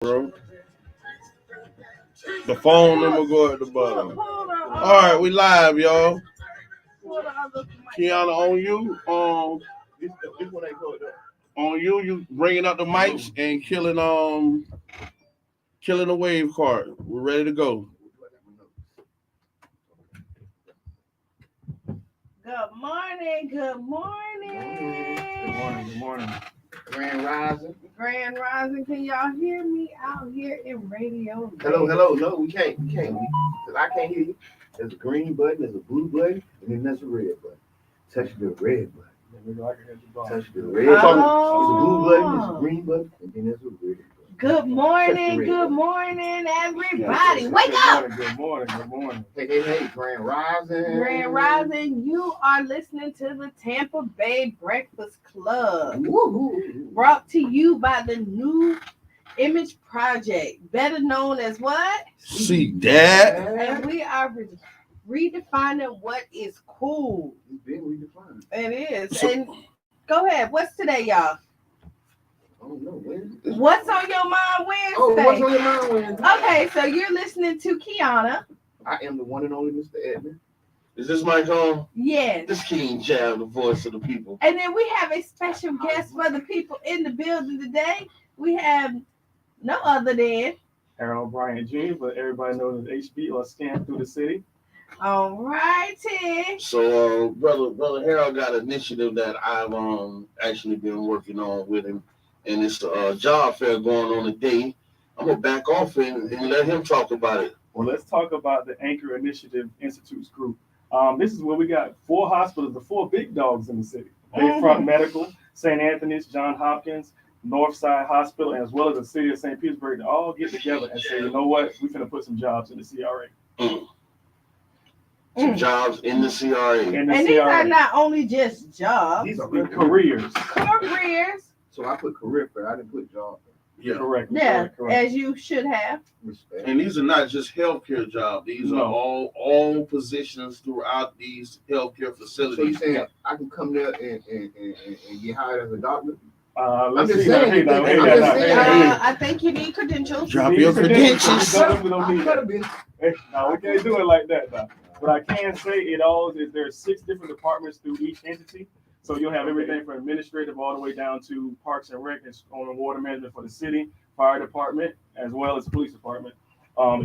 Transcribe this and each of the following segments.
Bro. The phone number go at the bottom. All right, we live, y'all. Kiana, on you. This one ain't going up. On you. You bringing up the mics and killing the wave card. We're ready to go. Good morning. Good morning. Good morning. Grand Rising. Grand Rising. Can y'all hear me out here in radio? Hello. No, we can't. Because I can't hear you. There's a green button, there's a blue button, and then there's a red button. Touch the red button. Touch the red button. There's a blue button, there's a green button, and then there's a red button. Good morning, everybody. Wake up! Good morning. Hey, Grand Rising. Grand Rising, you are listening to the Tampa Bay Breakfast Club. Woo-hoo. Brought to you by the New Image Project, better known as what? See that? And we are redefining what is cool. It's been redefined. It is. And go ahead. What's today, y'all? I don't know. What's on your mind Wednesday? Oh, what's on your mind Wednesday? Okay, so you're listening to Kiana. I am the one and only Mr. Edmund. Is this mic on? Yes. This King Jam, the voice of the people. And then we have a special guest for the people in the building today. We have no other than H.Bryant Jr., but everybody knows as HB or Scan Through the City. all righty. So, brother Harold got an initiative that I've actually been working on with him, and it's a job fair going on today. I'm gonna back off and let him talk about it. Well, let's talk about the Anchor Initiative Institutes group. This is where we got 4 hospitals, the 4 big dogs in the city. Bayfront Medical, St. Anthony's, Johns Hopkins, Northside Hospital, as well as the city of St. Petersburg to all get together and say, you know what, we're going to put some jobs in the CRA. Some jobs in the CRA. These are not only just jobs. These are careers. Careers. So I put career fair. I didn't put job fair. Yeah. Correct. As you should have. Respect. And these are not just healthcare jobs. These are all positions throughout these healthcare facilities. So you saying I can come there and get hired as a doctor? Let's I'm see. just saying. I think you need credentials. Drop your credentials. We don't need that. No, we can't do it like that now. But I can say there's 6 different departments through each entity. So you'll have everything from administrative all the way down to parks and rec and on the water management for the city, fire department, as well as the police department.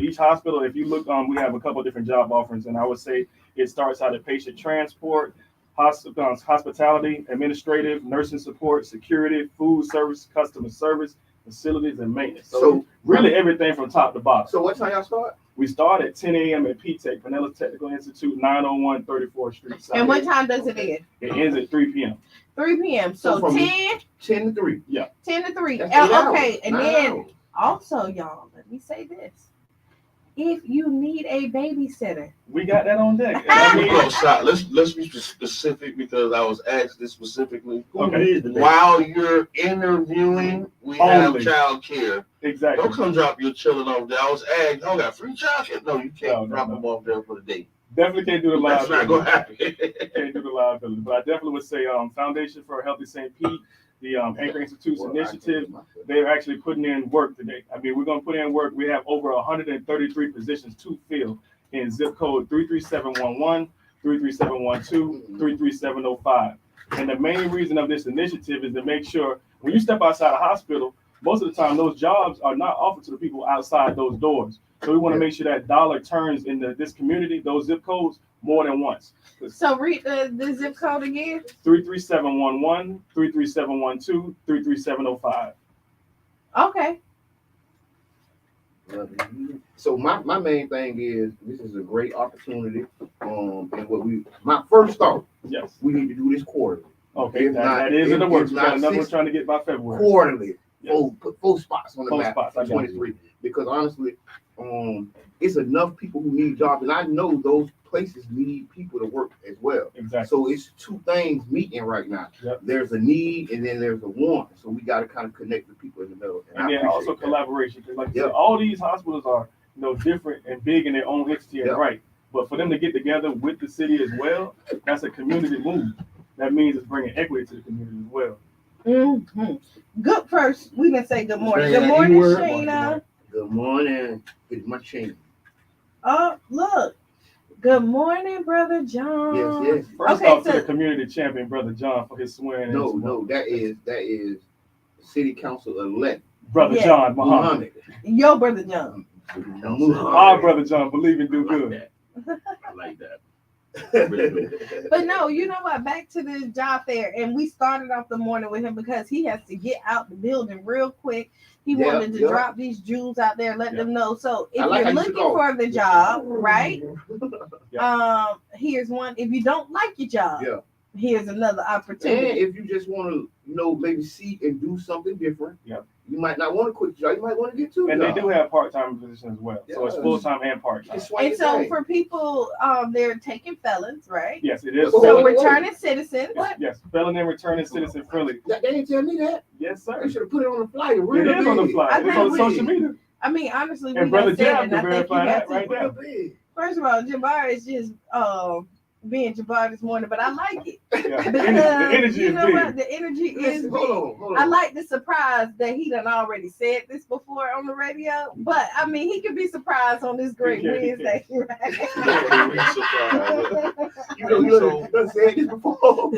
Each hospital, if you look, we have a couple of different job offerings, and I would say it starts out at patient transport, hospitality, administrative, nursing support, security, food service, customer service, facilities, and maintenance. So really everything from top to bottom. So what time y'all start? We start at 10 a.m. at PTEC, Pinellas Technical Institute, 901 34th Street. South. And what time does it end? It ends at 3 p.m. 3 p.m. So 10 to 3. Yeah. 10 to 3. That's 8 hours. Okay, and 9 then hours. also, y'all, let me say this. If you need a babysitter, We got that on deck. Let's be specific because I was asked this specifically. Okay. While you're interviewing, we have child care. Exactly. Don't come drop your children off there. I was asked, I got free child care. No, you can't drop them off there for the day. Definitely can't do the live. That's not gonna happen. Can't do the liability. But I definitely would say Foundation for a Healthy St. Pete, the Anchor Institute's initiative, they're actually putting in work today. I mean, we're going to put in work. We have over 133 positions to fill in zip code 33711, 33712, 33705. And the main reason of this initiative is to make sure when you step outside a hospital, most of the time those jobs are not offered to the people outside those doors. So we want to make sure that dollar turns in this community, those zip codes, more than once. so read the zip code again. 33711, 33712, 33705. Okay. So my main thing is this is a great opportunity. And my first thought, Yes. we need to do this quarterly. Okay. If That is in the works. We got another one 6 trying to get by February. Quarterly. Yes. Put 4 spots on the 4 map spots, I for got you. 23. Because honestly, it's enough people who need jobs, and I know those places need people to work as well. Exactly. So it's 2 things meeting right now. Yep. There's a need and then there's a want. So we got to kind of connect the people in the middle. And then also collaboration. Because like you Yep. said, all these hospitals are different and big in their own entity and Yep. right. But for them to get together with the city as well, that's a community move. That means it's bringing equity to the community as well. Mm-hmm. Good first. We didn't say good morning. Say Good that morning, E-word. Shayna. Good morning. It's my chain. Oh, look. Good morning, Brother John. Yes. First Okay, off, to so- the community champion, Brother John, for his swearing in. No, that is city council elect Brother Yeah. John Muhammad. Your Brother John. Our Brother John, believe and do good. I like that. But no, you know what? Back to this job fair, and we started off the morning with him because he has to get out the building real quick. He Yep, wanted to yep. drop these Jews out there, let them know. So if I like you're how you looking go. for the job, right? Yeah. Here's one. If you don't like your job, Yeah. here's another And opportunity. if you just want to, maybe see and do something different, Yeah. you might not want to quit your job. You might want to get two And they jobs. do have part-time positions as well. So it's Yeah. full-time and You part-time. can swing And it so back. for people, they're taking felons, right? Yes, it is. Oh, So wait. returning citizens. Yes, felon and returning citizen friendly. They didn't tell me that. Yes, sir. They should have put it on the flyer. It Real is on the big. flyer. I It's think on we- social media. I mean, honestly, And we Brother done said Jam it, and can I think you verify have that to. right there. Real big. First of all, Jabbar is just being Jabbar this morning, but I like it. Yeah. Because The energy you is know big. what? The energy is Listen, big. hold on. I like the surprise that he done already said this before on the radio, but I mean, he can be surprised on this great He can. Wednesday, Yeah, right? we surprised. You done said this before.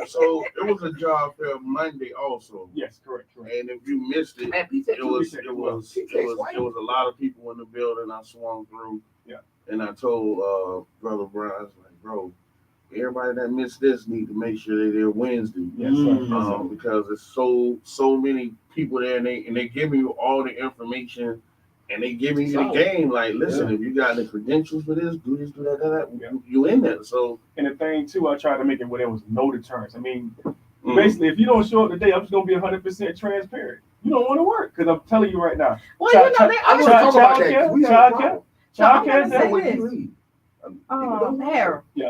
So it was a job fair Monday also, Yes, correct. and if you missed it, And Pete said it was a lot of people in the building. I swung through, Yeah. and I told Brother Brian, I was like, bro, everybody that missed this need to make sure they're there Wednesday. Yes, sir. Yes, sir. Because there's so many people there, and they giving you all the information, and they giving you the game. Like, listen, if you got the credentials for this, do this, do that, that. Yeah. You in there. So And the thing too, I tried to make it where there was no deterrence. I mean, basically, if you don't show up today, I'm just gonna be 100% transparent. You don't want to work because I'm telling you right now. Well, you know, they I want to are. talk about that. We have a problem. Childcare is say that this. way. You leave. Harold. Yeah.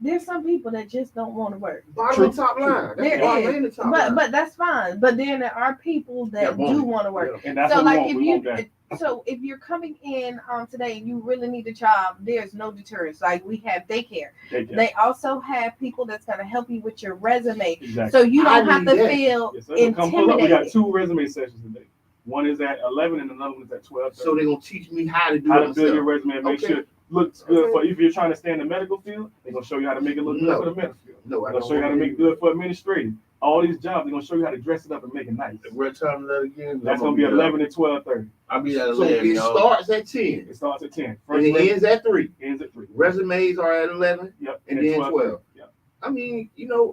There's some people that just don't want to work. Bottom and top line. There That's bottom is, and the top line. but that's fine. But then there are people that do want to work. And that's So what like we want. We want that. so if you're coming in today and you really need a job, there's no deterrence. Like we have daycare. They also have people that's gonna help you with your resume, Exactly. so you don't I have to need that. feel Yes, sir. Come pull up. We got intimidated. 2 resume sessions today. One is at 11 and another one is at 12. So they're gonna teach me how to do how it to build your myself. resume and make Okay. sure it looks good for if you're trying to stay in the medical field. They're gonna show you how to make it look good No. for the medical field. No, I They're gonna don't show you how to want make it good for administrative. All these jobs, they're gonna show you how to dress it up and make it nice. what time is that again? That's gonna be 11 and 12:30. I'll be at So 11, it y'all. starts at 10 It starts at 10. and First it ends at 3. ends at 3. Resumes are at 11 Yep. and at then 12:30. 12. Yep. I mean,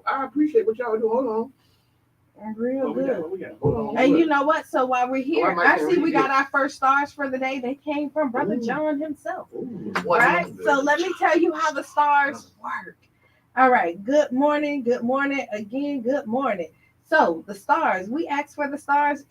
I appreciate what y'all do. Hold on. Real What we good. got? What we got? Hold on. And you know what? So while we're here, I might I can see we read got it. our first stars for the day. They came from Brother Ooh. John himself. What? Right? So let me tell you how the stars work. All right. Good morning. Good morning. Again, good morning. So the stars, we ask for the stars.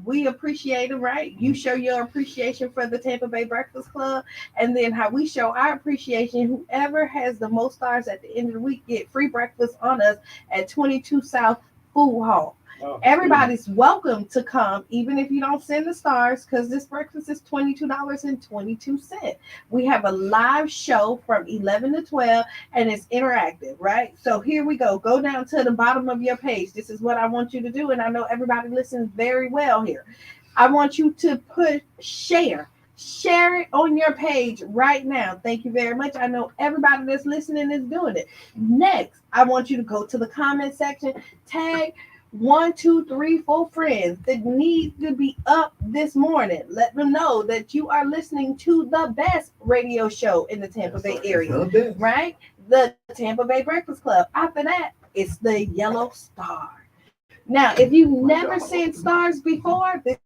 We appreciate them, right? You show your appreciation for the Tampa Bay Breakfast Club. And then how we show our appreciation, whoever has the most stars at the end of the week get free breakfast on us at 22 South Food Hall. Oh, Everybody's welcome to come, even if you don't send the stars, because this breakfast is $22.22. We have a live show from 11 to 12, and it's interactive, right? So here we go. Go down to the bottom of your page. This is what I want you to do, and I know everybody listens very well here. I want you to put share. Share it on your page right now. Thank you very much. I know everybody that's listening is doing it. Next, I want you to go to the comment section, tag 1, 2, 3, 4 friends that need to be up this morning. Let them know that you are listening to the best radio show in the Tampa Bay area, right? The Tampa Bay Breakfast Club. After that, it's the yellow star. Now, if you've never seen stars before, this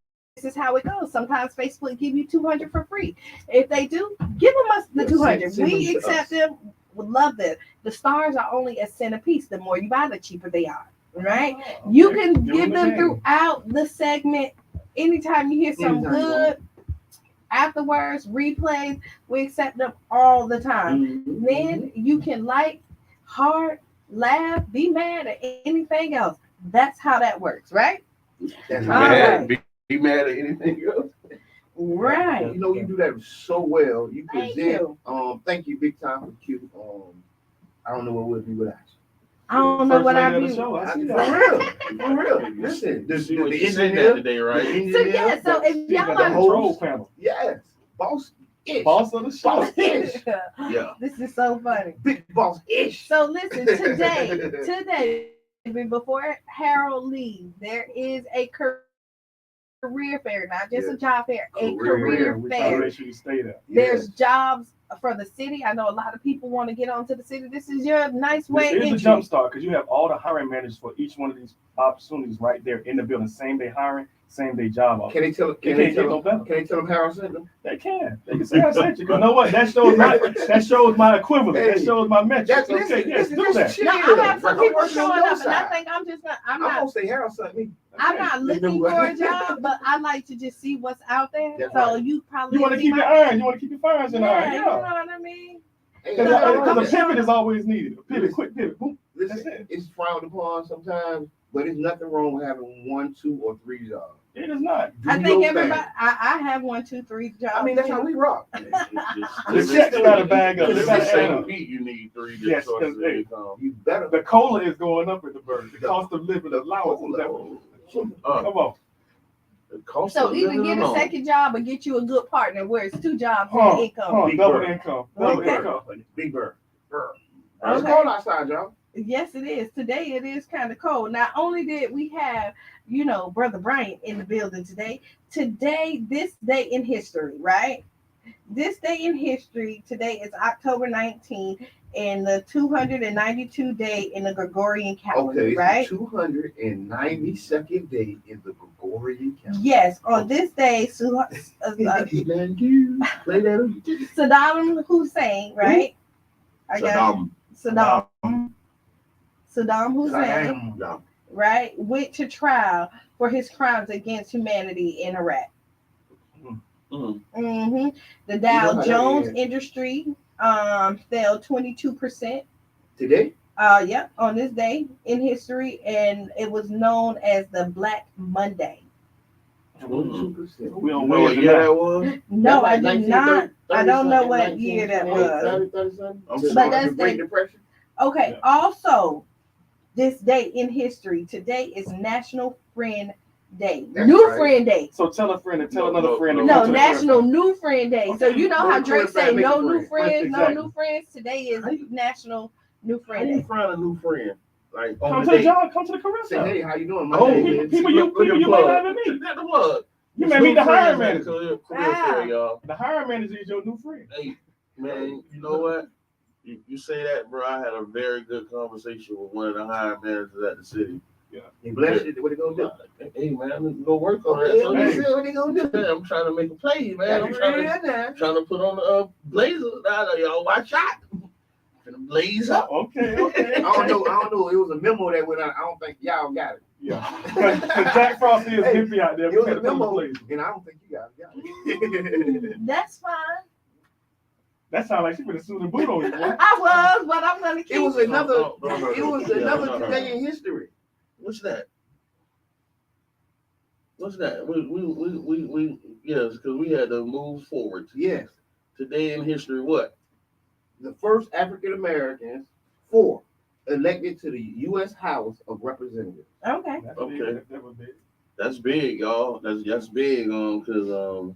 is how it goes. Sometimes Facebook give you 200 for free. If they do, give them us the 200. Send We them to accept them. Would love this. The stars are only a cent a piece. The more you buy, the cheaper they are. Right? Oh, You okay. can Give give them game. throughout the segment. Anytime you hear something Anytime you good, afterwards, replays, we accept them all the time. Then you can like, heart, laugh, be mad at anything else. That's how that works, right? That's All right. right. Be mad at anything else. Right. You do that so well. You Thank present. you. Thank you big time for Q. I don't know what we'll do without you. I don't know First what I lady of the do. show. I see For that. real. Listen, the See what you said engineer that today, right? the So engineer, yeah, so if She got y'all the are control panel. yes, boss ish, Boss of the show. boss ish, Yeah. This is so funny. big boss ish. So listen, today, before Harold leaves, there is a career fair, not just a job fair, a career We try to fair. make sure you stay there. There's jobs for the city. I know a lot of people want to get onto the city. This is your nice way Here's the entry. jump start because you have all the hiring managers for each one of these opportunities right there in the building. Same day hiring, same day job offer. Can they tell? It can't get no better. Can they tell them Harold sent them? They can. They can say I sent you. 'Cause you know what? That shows my equivalent. That shows my metric. That's Okay, yes, do that. No, I have some people showing up, and I think I'm just not. I'm I'm not. gonna say Harold sent me. I'm not looking for a job, but I like to just see what's out there. That's So right. you probably You want to see keep my- your iron. You want to keep your fires in Yeah, iron. you know what I mean. Ain't So, nothing wrong I'm with Because that. a pivot is always needed. A pivot, quick pivot. Boom. That's Listen, it. it's frowned upon sometimes, but there's nothing wrong with having 1, 2, or 3 jobs. It is not. Do I think your everybody. thing. I have 1, 2, 3 jobs. I mean, that's how we rock. The checks gotta bag up. They If gotta it's add same up. beat, you need 3 Yes, sources of 'cause, hey, income. You better. The cola is going up at the bird. The cost of living allowance is up. Come on. The cost So of either living get a alone. second job or get you a good partner where it's 2 jobs and Huh, income. huh, Big double bird. income. Double Okay. income. Big bird. Okay. It's cold outside, y'all. Yes, it is. Today it is kind of cold. Not only did we have, Brother Bryant in the building today. Today, this day in history, right? This day in history, today is October 19th and the 292 day in the Gregorian calendar, Okay, it's right? the 292nd day in the Gregorian calendar. Yes, on this day, Play that. Saddam Hussein, right? I got Saddam. Saddam Hussein, Yeah. right, went to trial for his crimes against humanity in Iraq. Mhm. hmm The You know Dow how that Jones is. industry fell 22%. Today? Yep, on this day in history, and it was known as the Black Monday. 22%. We You on know way what to year that. that was? No, I That's did not. 1930, I don't know 30-something, what year that 1928, was. 30-something. I'm The sorry. that's Great the- Depression. Okay, Yeah. also, this day in history, today is National Friend Day. That's New right. Friend Day. So tell a friend and tell No, another no, friend. no. to come No, to the National friend. New Friend Day. So you know No how Drake friend, say make a no new friend. friends, no Exactly. new friends. Today is National New How Friend you Day. find a new friend? Like Come on to the the day. job. Come to the career Say, fair. hey, how you doing? My Oh, name People, is. people Look you at might plug. not even meet. That the plug. You It's may meet new the hiring friends at manager. Career Ah. fair, y'all. The hiring manager is your new friend. Hey, man, you know what? You say that, bro. I had a very good conversation with one of the hiring managers at the city. He bless you. What he gonna do? Hey, man, I'm gonna work on Okay, that. let me Hey. see what he gonna do. Man, I'm trying to make a play, man. I'm Yeah, trying to put on the blazers now. Y'all watch out. Finna blaze up. Okay. I don't know. It was a memo that went out. I don't think y'all got it. Yeah. Because Jack Frost is Hey, hippie out there. It We was gotta a put him in memo, place. and I don't think you guys got it. That's fine. That sounds like she put a suit and boot on you, boy. I was, but I'm gonna keep It was another. No. It was Yeah, another no. day in history. What's that? What's that? We yes, because we had to move forward. Yes, Today in history, what? the first African Americans, 4, elected to the U.S. House of Representatives. Okay. That's Okay. big. That was big. That's big, y'all. That's big, because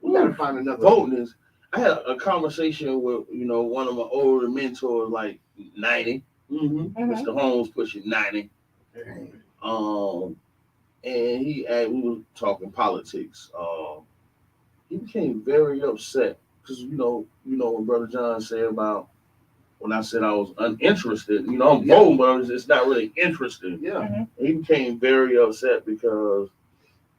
We gotta find another. voting is. I had a conversation with one of my older mentors, like 90. Mm-hmm. Mr. Holmes pushing 90. And we were talking politics. He became very upset because what Brother John said about when I said I was uninterested. I'm voting, but it's not really interested. Yeah. He became very upset because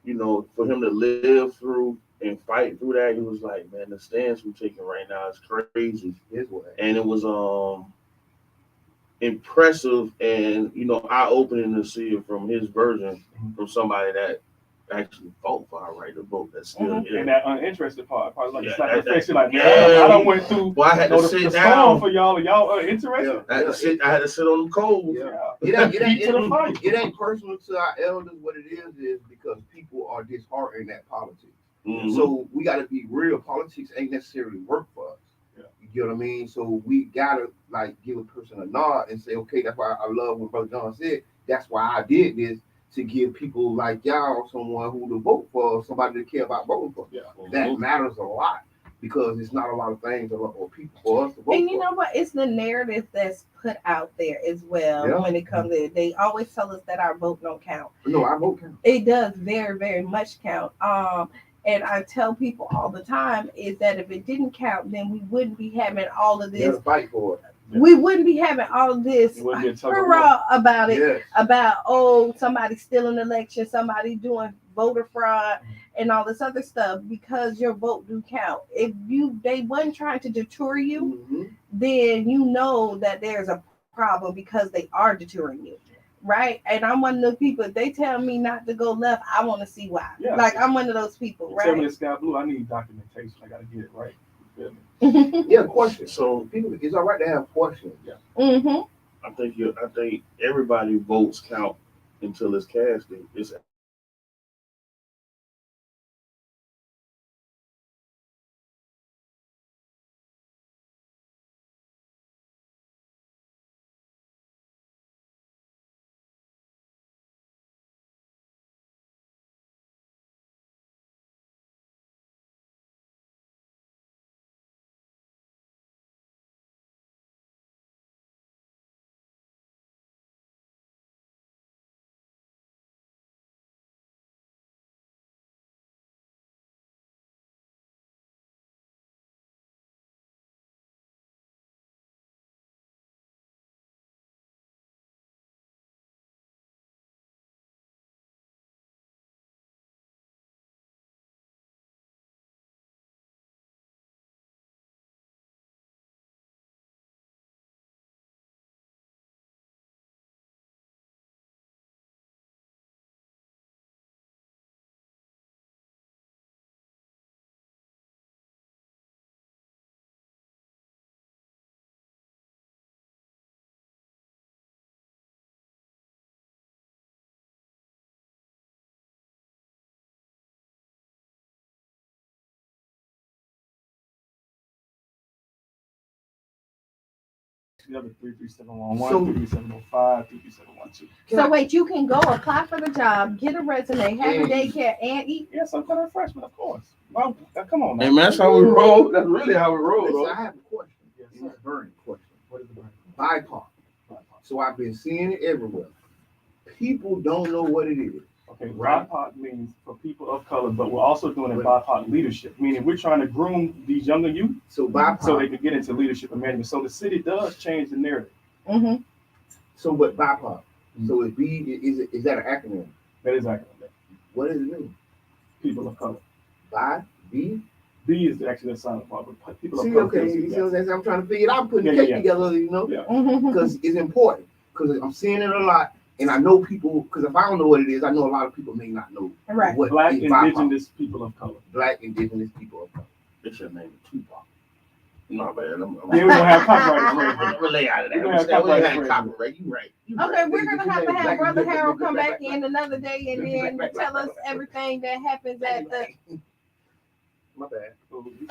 for him to live through and fight through that, he was like, man, the stance we're taking right now is crazy. His way. And it was impressive and eye-opening to see it from his version, from somebody that actually fought for our right to vote. That's still here. And that uninterested part, probably like Yeah, slap that- the face. You're like, man, yeah. I don't went through. Well, I had to the sit storm down. for y'all. Y'all are interested. I had to sit on them coals. Yeah. Feet to the fire. It ain't personal to our elders. What it is because people are disheartened at politics. Mhm. So we got to be real. Politics ain't necessarily work for us. Yeah. You You know what I mean? So we gotta like give a person a nod and say, okay, that's why I love what Brother John said. That's why I did this, to give people like y'all someone who to vote for, somebody to care about voting for. Yeah. That matters a lot, because it's not a lot of things or people for us to vote And you for. know what? It's the narrative that's put out there as well. Yeah. When it comes to, they always tell us that our vote don't count. No, I vote count. It does very, very much count. And I tell people all the time is that if it didn't count, then we wouldn't be having all of You this. gotta fight for it. We wouldn't be having all of this It wouldn't be a tug of war. hurrah about it. Yes. About somebody stealing an election, somebody doing voter fraud and all this other stuff, because your vote do count. If they wasn't trying to deter you, Mhm. then you know that there's a problem, because they are deterring you. Right? And I'm one of those people, if they tell me not to go left, I want to see why. Yeah. Like, I'm one of those people, You tell me right? the sky blue, I need documentation. I gotta get it right. You feel me? Yeah, questions. So People, it's all right to have questions. Mm-hmm. I think everybody votes count until it's casted. It's The other 33711, So- 33705, 33712. So wait, you can go apply for the job, get a resume, have a daycare, and eat. Yeah, some kind of refreshment, of course. Well, come on, Hey man. man, that's how we roll. That's really how we roll, Listen, though. I have a question. Yes, It's sir. a burning question. What is the brand? BIPOC. So I've been seeing it everywhere. People don't know what it is. Okay, Right. BIPOC means for people of color, but we're also doing a BIPOC leadership, meaning we're trying to groom these younger youth So BIPOC. so they can get into leadership and management. So the city does change the narrative. Mm-hmm. So what BIPOC? So it is that an acronym? That is accurate. What does it mean? People of color. Bi B. B is actually the silent part, but people of See, color. okay, yes. you see what I'm saying? I'm trying to figure it out. I'm putting Yeah, the yeah, cake yeah. together, you know, Yeah. Mm-hmm. because it's important. Because I'm seeing it a lot, and I know people. Because if I don't know what it is, I know a lot of people may not know Right. what Black, is BIPOC. indigenous people of color. Black indigenous people of color. It's your name, Tupac. No, man. I'm Yeah, we don't have copyright I'm infringement. gonna lay out of that. We don't I'm have saying we ain't copyright had copyright. You right. Okay, we're gonna have to have Brother Harold come back in. in another day and then tell us everything that happens at the. My bad.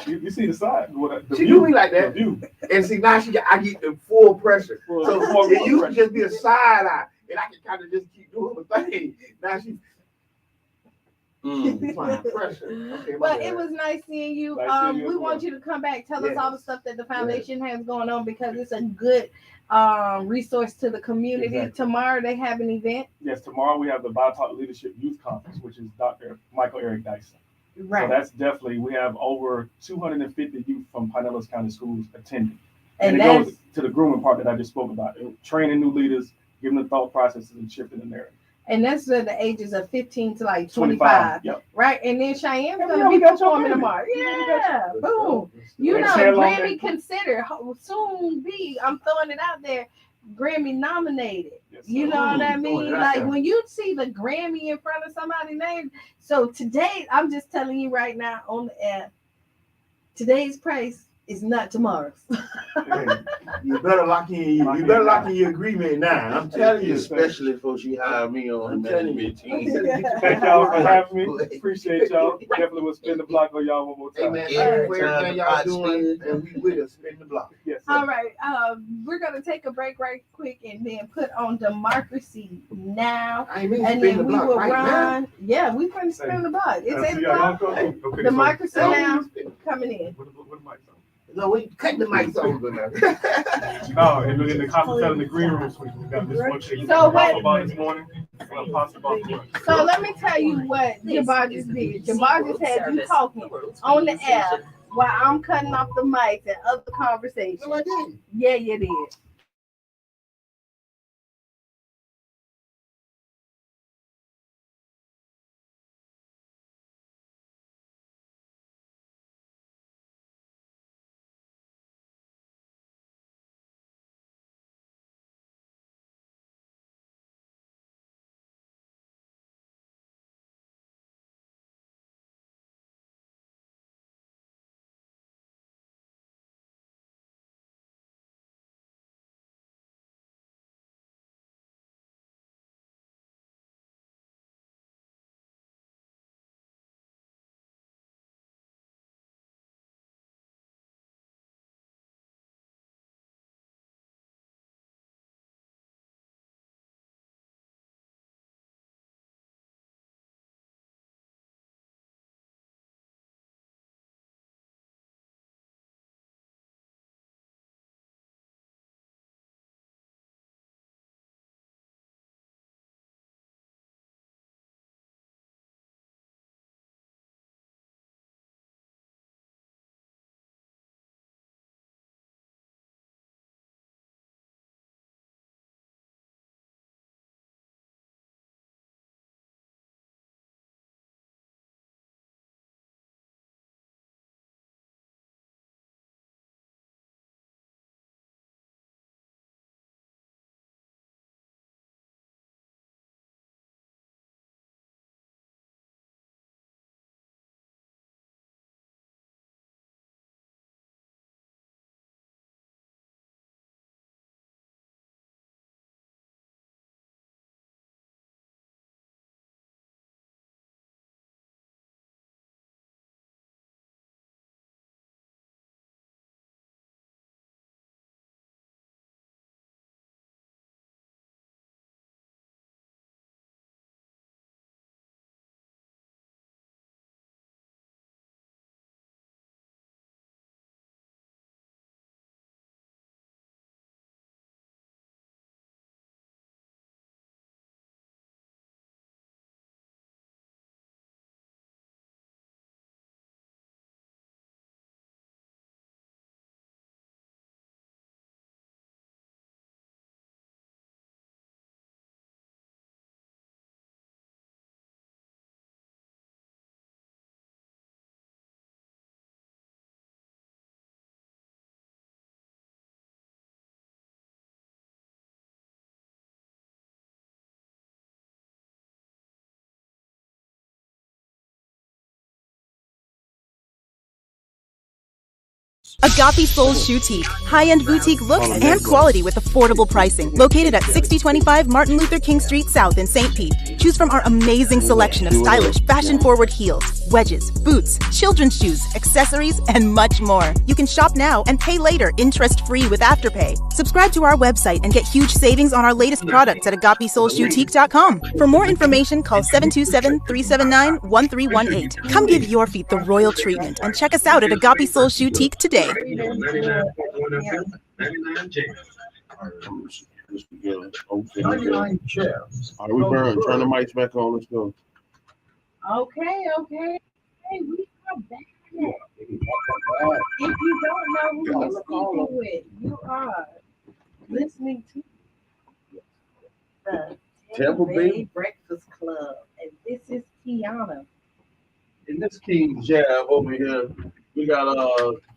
You see the side. The She view. do me like The that. view. And see, now I get the full pressure. Full- So full it used to pressure. just be a side eye, and I can kind of just keep doing my thing. Now she's applying pressure. Okay, my But bad. it was nice seeing you. Nice seeing you We as want well. you to come back, tell us Yes. all the stuff that the foundation has going on, because it's a good resource to the community. Exactly. Tomorrow they have an event. Yes, tomorrow we have the BIPOC Leadership Youth Conference, which is Dr. Michael Eric Dyson. So Right. that's definitely, we have over 250 youth from Pinellas County Schools attending. And And it that's goes to the grooming part that I just spoke about, training new leaders, giving them thought processes and shifting the narrative. for the ages of 15 to like 25. Yep. Right. And then Cheyenne's Yeah, gonna we be got your performing baby. tomorrow. Yeah. Boom. You And know, Chan Long Grammy and- considered soon be, I'm throwing it out there, Grammy nominated. Yes, You sir. know what I Throwing mean? it out Like there. when you see the Grammy in front of somebody's name. So today, I'm just telling you right now on the air, today's price It's not tomorrow's. Hey, you better lock in your agreement now. I'm telling you. Especially if she hired me on the management team. Thank y'all for having me. Appreciate y'all. Definitely will spin the block on y'all one more Hey time. man, thank you for everything y'all doing, and we will spin the block. Yes, sir. All right. We're gonna take a break right quick and then put on Democracy Now. I ain't mean And spin the then we block will right run. Yeah, we're gonna spin the block. It's See 8 y'all. o'clock. Y'all go. Okay, Democracy so- Now coming in. What the mics on? No, we cut the mics off. No, in the hospital in the green room suite, we got this one chick. So what- Talk about this morning. Possible about this morning. So let me tell you what Jamz did. Jamz had you talking on the air while I'm cutting off the mics and other conversations. No, I didn't. Yeah, you did. Agape Soul Boutique. High-end boutique looks and quality with affordable pricing. Located at 6025 Martin Luther King Street South in St. Pete. Choose from our amazing selection of stylish, fashion-forward heels, wedges, boots, children's shoes, accessories, and much more. You can shop now and pay later interest-free with Afterpay. Subscribe to our website and get huge savings on our latest products at agapesoulboutique.com. For more information, call 727-379-1318. Come give your feet the royal treatment and check us out at Agape Soul Boutique today. All right, we burn. Turn the mics back on. Let's go. Okay. Hey, we are back. If you don't know who you're speaking with, you are listening to the Tampa Bay Breakfast Club, and this is Kiana. And this King Jab over here, we got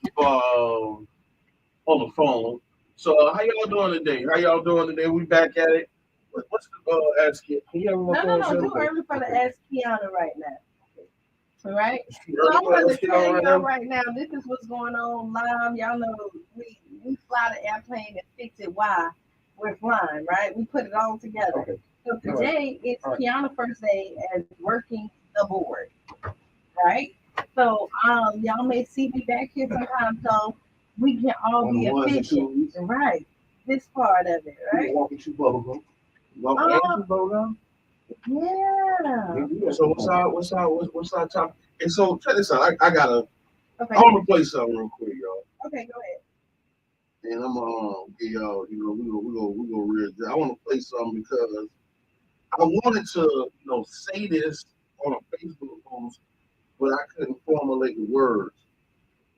people on the phone. So how y'all doing today? We back at it. What's the ask you? Can you have No, too early for the Ask Kiana right now. Right? So I'm gonna tell y'all right now, this is what's going on live. Y'all know we fly the airplane and fix it while we're flying, right? We put it all together. Okay. So today is Kiana's first day as working the board, right? So y'all may see me back here sometime so we can all be efficient. Right. This part of it, right? Walking through bubblegum. Yeah. So what's our topic? And so check this out. I gotta. Okay. I want to play something real quick, y'all. Okay, go ahead. And I'm gonna give y'all. You know, we gonna real. I want to play something because I wanted to, say this on a Facebook post, but I couldn't formulate the words.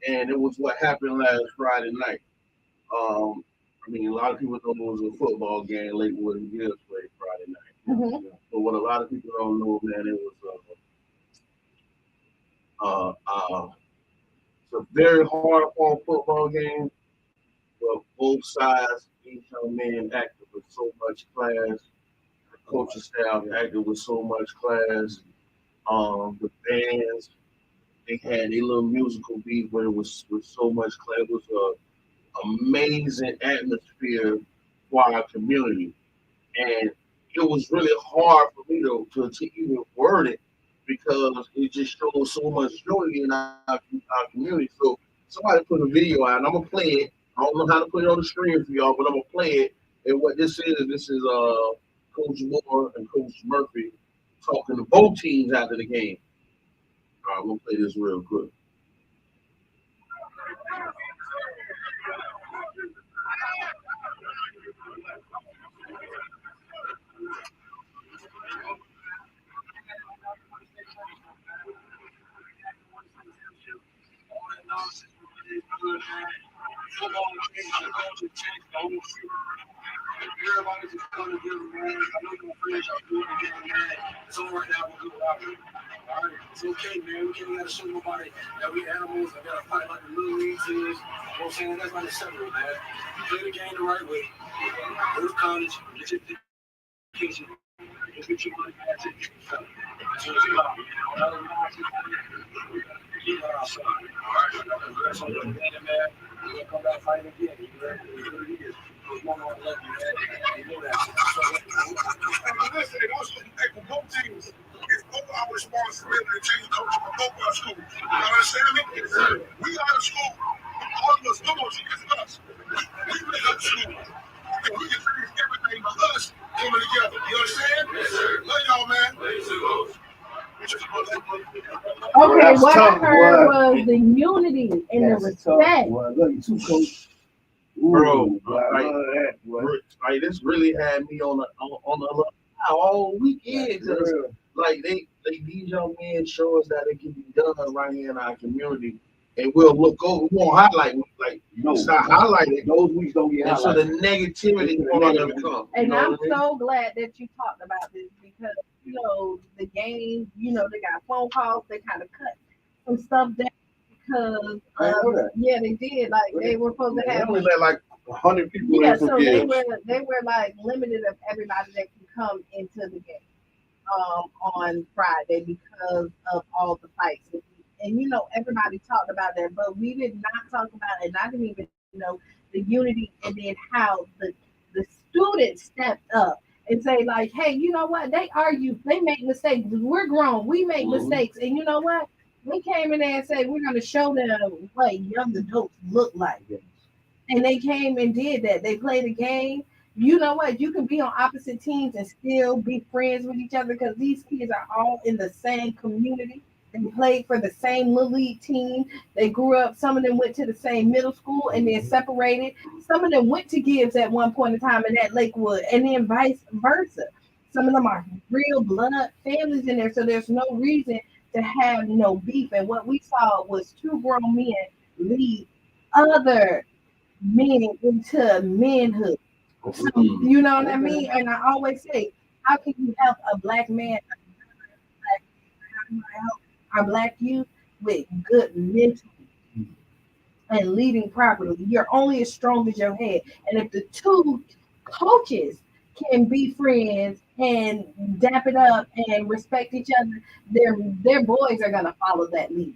And it was what happened last Friday night. I mean, a lot of people know it was a football game. Lakewood and Gibbs played Friday night. Mm-hmm. But what a lot of people don't know, man, it was it's a very hard-fought football game. But both sides, each young man acted with so much class. The coaching staff acted with so much class. The bands, they had a little musical beat where it was with so much class. It was an amazing atmosphere for our community. And it was really hard for me to even word it because it just shows so much joy in our community. So somebody put a video out, and I'm gonna play it. I don't know how to put it on the screen for y'all, but I'm gonna play it. And what this is Coach Moore and Coach Murphy talking to both teams after the game. All right, I'm gonna play this real quick. Everybody's just coming to man. I know your friends are good and getting mad. It's all right now, we'll do it out here. All right, it's okay, man. We can't gotta show nobody that we animals and gotta fight like the little leagues is. You know what I'm saying? That's not acceptable, man. You play the game the right way. Go to college, get your education, and get your money back to you. That's what it's about. Keep that outside. All right, so man, we're gonna come back fighting again. You know what it is. Listen, it also for both teams. It's both our responsibility to change coach for both our schools. You understand me? We are the school. All of us, no more it's us. We make up school. And we can finish everything by us coming together. You understand? Yes, sir. Love y'all, man. Okay, what I heard was the unity and the respect. Love you too, coach. Bro, like this really had me on the all weekend. Like these young men show us that it can be done right here in our community, and we'll look over. We won't highlight, start highlighting. Those weeks don't get highlighted. So the negativity won't ever come. And I'm so glad that you talked about this because the game. They got phone calls. They kind of cut some stuff down. Because yeah, they did. Like they were supposed to have only let like 100 people. Yeah, so they were like limited of everybody that can come into the game on Friday because of all the fights. And everybody talked about that, but we did not talk about it. And I didn't even know the unity and then how the students stepped up and say like, hey, you know what? They argue, they make mistakes. We're grown, we make mistakes, and you know what? We came in there and said we're going to show them what young adults look like. And they came and did that. They played a game. You know what? You can be on opposite teams and still be friends with each other because these kids are all in the same community. They played for the same little league team. They grew up. Some of them went to the same middle school and then separated. Some of them went to Gibbs at one point in time and at Lakewood, and then vice versa. Some of them are real blood families in there, so there's no reason to have no beef. And what we saw was two grown men lead other men into manhood. So, you know what I mean? And I always say, how can you help a black man? How can I help our black youth with good mental and leading properly? You're only as strong as your head. And if the two coaches can be friends and dap it up and respect each other, their boys are gonna follow that lead.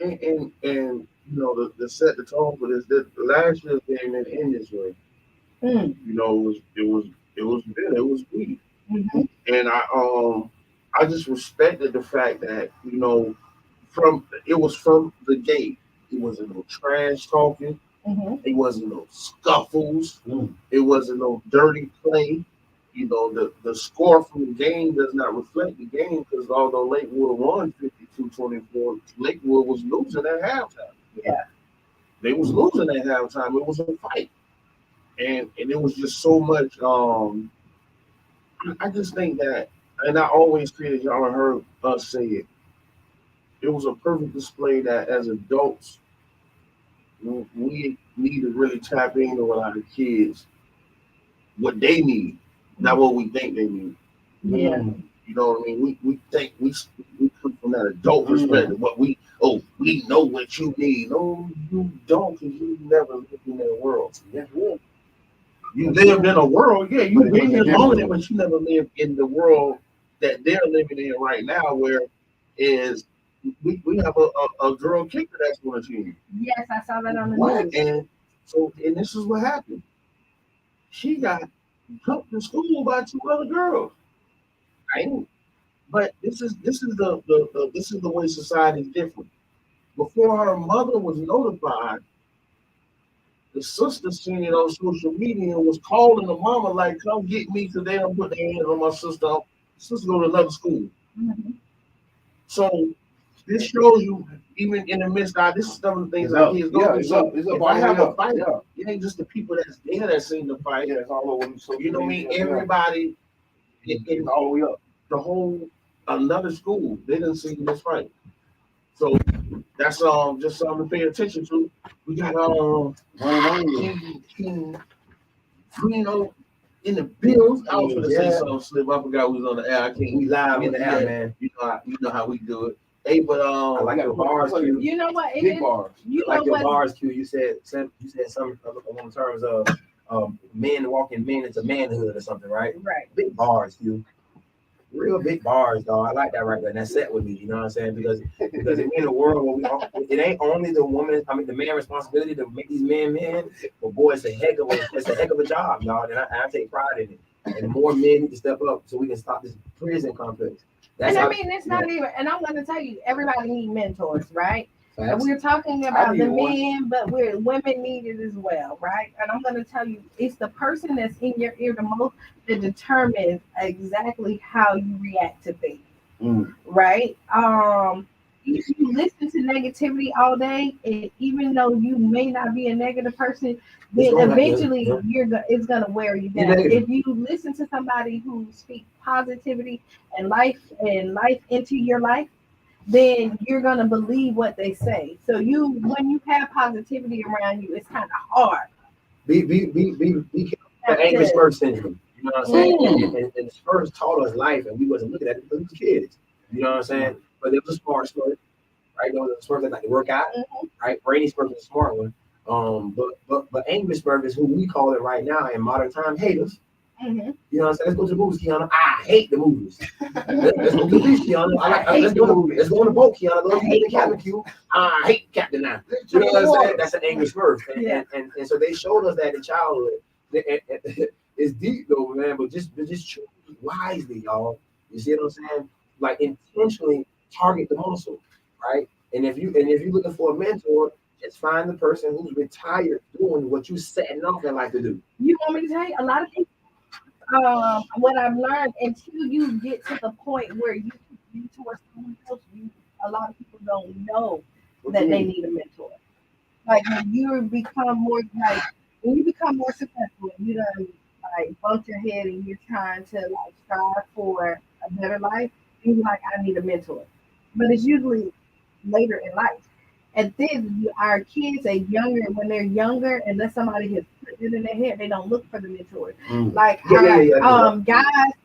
And you know, to set the tone for this, the last year's game in this way, Mm. you know, it was good, it was sweet. Mm-hmm. And I just respected the fact that, you know, it was from the gate. It wasn't no trash talking. Mm-hmm. It wasn't no scuffles. Mm. It wasn't no dirty play. You know, the score from the game does not reflect the game because although Lakewood won 52-24, Lakewood was losing at halftime. Yeah. They was losing at halftime. It was a fight. And it was just so much I just think that, and I always feel y'all heard us say it. It was a perfect display that as adults, we need to really tap into with our kids what they need, not what we think they need. Yeah. You know what I mean? We think we come from that adult perspective. What we know what you need. No, you don't, because you never lived in that world. Yeah. You lived in a world, yeah, you've been here longer, but you never lived in the world that they're living in right now, where is we have a girl kicker that's on the team. Yes, I saw that on the What? news. And this is what happened. She got jumped in school by two other girls. But this is the way society's different. Before her mother was notified, the sister seen it on social media and was calling the mama like, "Come get me," because they don't put their hands on my sister. Sister go to another school. Mm-hmm. So this shows you, even in the midst of this, is some of the things our kids go through. So if I have a fight, it ain't just the people that's there that seen the fight. Yeah, it's all over. So you know what I mean? Everybody, it's all the way up. The whole another school, they didn't see this fight. So that's just something to pay attention to. We got in the bills. I was gonna say something slip. I forgot we was on the air. I can't. We live in the air, man. You know how we do it. Hey, but I like your bars, Q. You know what? Big bars. You like know your what? bars, Q. You said something in terms of men walking men into manhood or something, right? Right. Big bars, Q. Real big bars, dog. I like that right there. And that set with me, you know what I'm saying? Because in a world where it ain't only the the man responsibility to make these men, but boy, it's a heck of a job, y'all. And I take pride in it. And more men need to step up so we can stop this prison complex. It's not even, and I'm going to tell you, everybody needs mentors, right? And we're talking about the men, but women need it as well, right? And I'm going to tell you, it's the person that's in your ear the most that determines exactly how you react to things, right? If you listen to negativity all day, and even though you may not be a negative person, then eventually it's gonna wear you down. If you listen to somebody who speaks positivity and life into your life, then you're gonna believe what they say. So when you have positivity around you, it's kind of hard. Be careful. Angry Spurs syndrome. You know what I'm saying? And Spurs taught us life, and we wasn't looking at it because we was kids. You know what I'm saying? But there was a smart Spurs, right? There was a Spurs that like to work out, right? Brainy Spurs was a smart one. But angry Spurs is who we call it right now in modern time haters. You know what I'm saying? Let's go to the movies, Kiana. I hate the movies. Let's go to the beach, Kiana. Let's go on the boat, Kiana. Let's hate the Captain Q. I hate Captain now. You know what I'm saying? That's an angry Spurs. And so they showed us that in childhood. It's deep though, man. But just choose wisely, y'all. You see what I'm saying? Like intentionally target the muscle, right? And if you're looking for a mentor, just find the person who's retired doing what you setting off their life to do. You want me to tell you, a lot of people, what I've learned, until you get to the point where you mentor someone else, a lot of people don't know that they need a mentor. Like when you become more successful, you done like bump your head and you're trying to like strive for a better life, you're like, I need a mentor. But it's usually later in life. And then our kids are younger, when they're younger, unless somebody has put it in their head, they don't look for the mentor. Like guys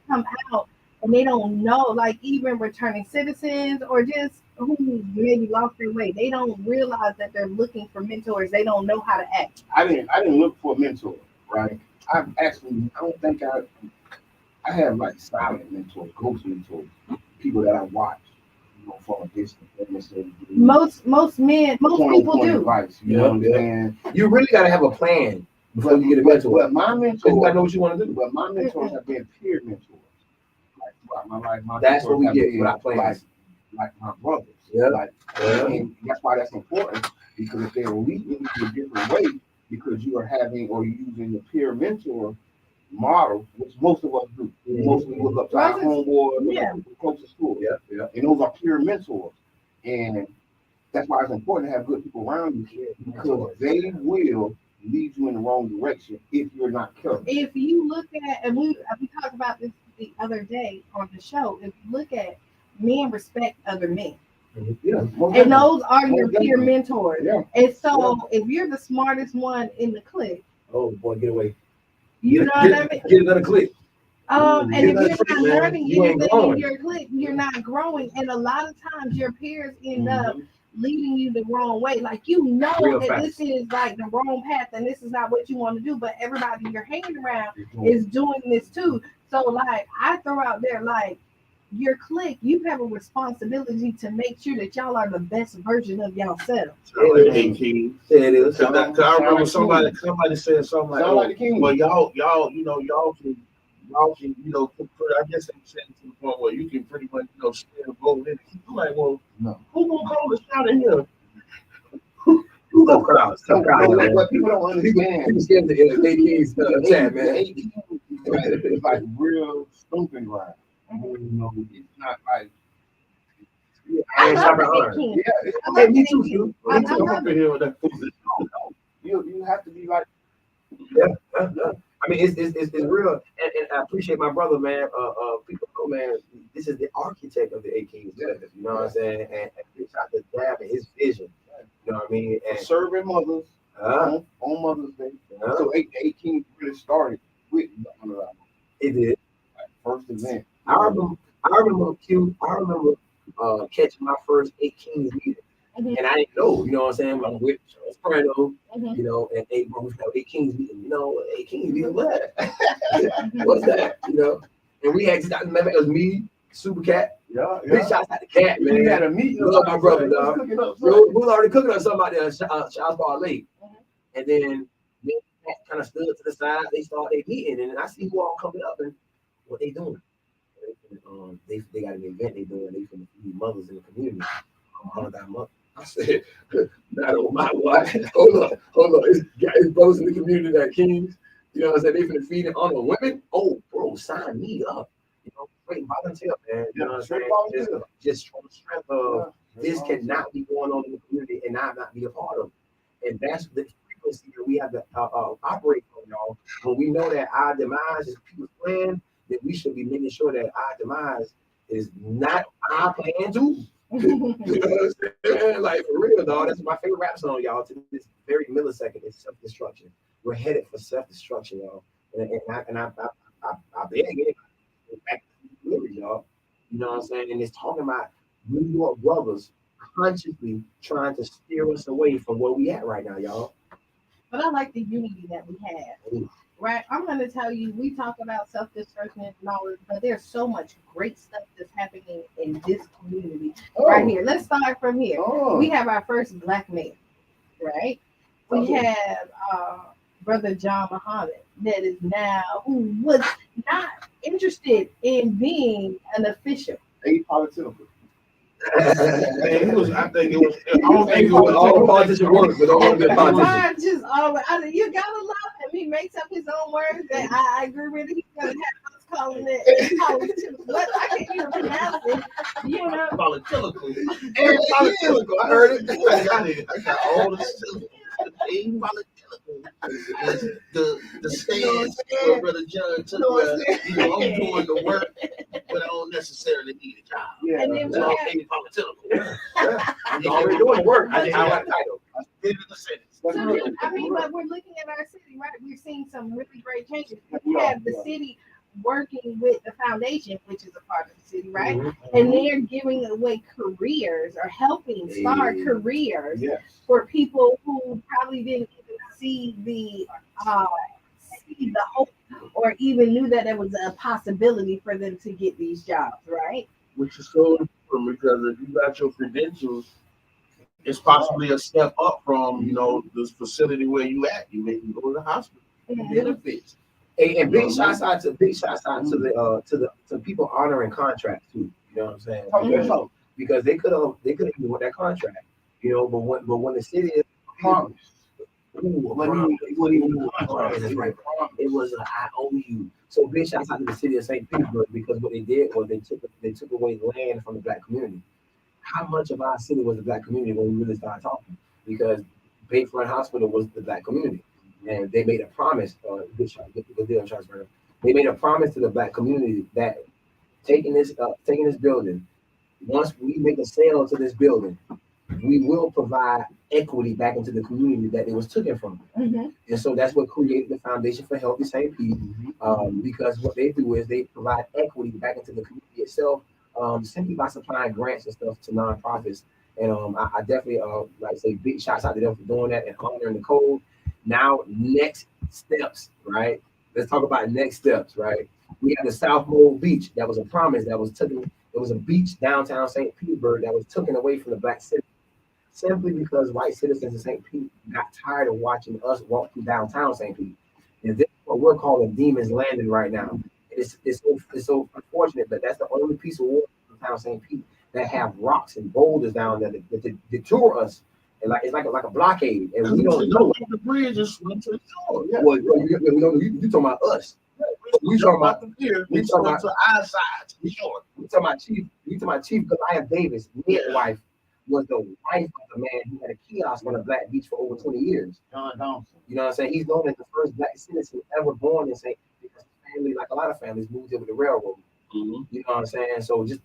come out and they don't know, like even returning citizens or just who maybe lost their way. They don't realize that they're looking for mentors. They don't know how to act. I didn't look for a mentor, right? I don't think I have like silent mentors, ghost mentors, people that I watch, from a distance. Most people do. Advice, you know what I'm saying? You really gotta have a plan before you get a mentor. But my mentors, you gotta know what you want to do. But my mentors have been peer mentors. Like throughout my life, that's what we get without plans. Like my brothers. And that's why that's important, because if they're leading you a different way, because you are having or using the peer mentor model, which most of us do. Most of us look up to our homeboy, close to school. And those are peer mentors. And that's why it's important to have good people around you, because they will lead you in the wrong direction if you're not careful. If you look at, and we talked about this the other day on the show, if you look at men respect other men. And those are your peer mentors. And so if you're the smartest one in the clique, oh boy, get away. You know what I mean? Get another clique. And if you're not learning anything in your clique, you're not growing. And a lot of times your peers end up leading you the wrong way. Like, that this is like the wrong path and this is not what you want to do, but everybody you're hanging around is doing this too. So like, I throw out there, like, your clique, you have a responsibility to make sure that y'all are the best version of yourselves. It is. I remember somebody said something like, well, y'all can, I guess they said to the point where you can pretty much, still go in. I'm like, well, who gonna call the shot in here? Who gonna crowd? What people don't understand. People scared the AK's chat, man. It's like real stomping ground. It's not like. I love it. Me too. I'm up in here with that. You have to be like. I mean, it's real, and I appreciate my brother, man. People know, man, this is the architect of the AK. You know what I'm saying? And reach out to Dab and his vision. You know what I mean? And serving mothers on Mother's Day. So 18 really started with it did. First event. I remember catching my first 18 meeting. And I didn't know, you know what I'm saying? I'm with Charles Prano, and 8 months now, 18 meeting, 18 meeting, what? What's that? And we had, remember, it was me, Super Cat. Big shots at the cat, man. We had a meeting. Love my brother, dog. We was already cooking up something out there, Charles Bar Lake. And then me and Cat kind of stood to the side, they started their meeting, and I see who all coming up and what they doing. They got an event they doing, they from the mothers in the community. I said, not on my watch. Hold on. It's brothers in the community that Kings, you know what I'm saying? They finna feed it on the women. Oh, bro, sign me up. Straight volunteer, man. You know what I'm saying? Just from the strength of this cannot be going on in the community and not be a part of it. And that's the frequency that we have to operate on, y'all. When we know that our demise is people's plan, then we should be making sure that our demise is not our plan too. You know what I'm saying? Like, for real, dog. That's my favorite rap song, y'all. To this very millisecond is self-destruction. We're headed for self-destruction, y'all. And I beg it back to the community, y'all. You know what I'm saying? And it's talking about New York brothers consciously trying to steer us away from where we at right now, y'all. But I like the unity that we have. Right, I'm going to tell you, we talk about self-destruction and all, but there's so much great stuff that's happening in this community right here. Let's start from here. We have our first Black man, right? We have Brother John Muhammad that is now, who was not interested in being an official. Apolitical. I don't think it was all politician work, but all good politicians. You gotta love him. He makes up his own words that I agree with. He's gonna have us calling it political. What I can't even pronounce it. Political. I heard it. I got it. I got all the syllables. The stance where Brother John took I'm doing the work, but I don't necessarily need a job. And then so I'm political. I'm already doing the work. I like the title. I did the sentence. I mean, but we're looking at our city, right? We're seeing some really great changes. We have the city working with the foundation, which is a part of the city, right? And they're giving away careers or helping start careers for people who probably didn't even see the hope or even knew that there was a possibility for them to get these jobs, right? Which is so important because if you got your credentials, it's possibly a step up from this facility where you at. You may go to the hospital. Benefits. And big shots out to the people honoring contracts too. You know what I'm saying? Because they could have even won that contract. But when the city is promised, it was an IOU. So big shots out to the city of St. Petersburg because what they did was they took away land from the black community. How much of our city was the black community when we really started talking? Because Bayfront Hospital was the black community. And they made a promise, good deal, Charles. They made a promise to the black community that taking this building, once we make a sale to this building, we will provide equity back into the community that it was taken from. And so that's what created the Foundation for Healthy St. Pete, because what they do is they provide equity back into the community itself, simply by supplying grants and stuff to nonprofits. And I definitely like to say big shots out to them for doing that and honoring the code. Now, next steps, right? Let's talk about next steps, right? We had the South Mole Beach. That was a promise that was taken. It was a beach downtown St. Petersburg that was taken away from the black city, simply because white citizens in St. Pete got tired of watching us walk through downtown St. Pete. And this is what we're calling Demon's Landing right now. It's so unfortunate, but that's the only piece of water in town St. Pete that have rocks and boulders down there that deter us. And it's like a blockade, and we don't know. The bridge just went to the shore. Yeah. Well, you talking about us? We talking about the pier. We talking about to our side, the shore. We talking about Chief. We talking about Chief Goliath Davis' midwife was the wife of the man who had a kiosk on the Black Beach for over 20 years. John Thompson. You know what I'm saying? He's known as the first black citizen ever born in St. Pete because his family, like a lot of families, moved here with the railroad. You know what I'm saying? So just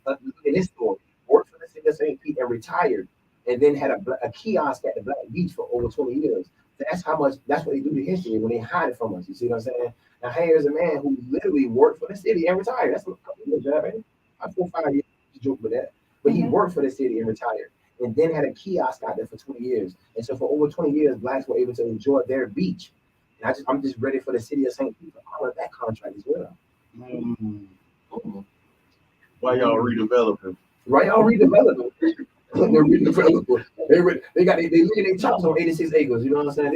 in his story, worked for the city of St. Pete and retired. And then had a kiosk at the Black Beach for over 20 years. That's what they do to history when they hide it from us. You see what I'm saying? Now here's a man who literally worked for the city and retired. That's a couple of years, right? I 4 or 5 years to joke with that. But he worked for the city and retired. And then had a kiosk out there for 20 years. And so for over 20 years, blacks were able to enjoy their beach. And I'm just ready for the city of St. Pete to honor that contract as well. Why y'all redeveloping? Right, y'all redeveloping. They're redeveloping. They live in their chops on 86 acres. You know what I'm saying?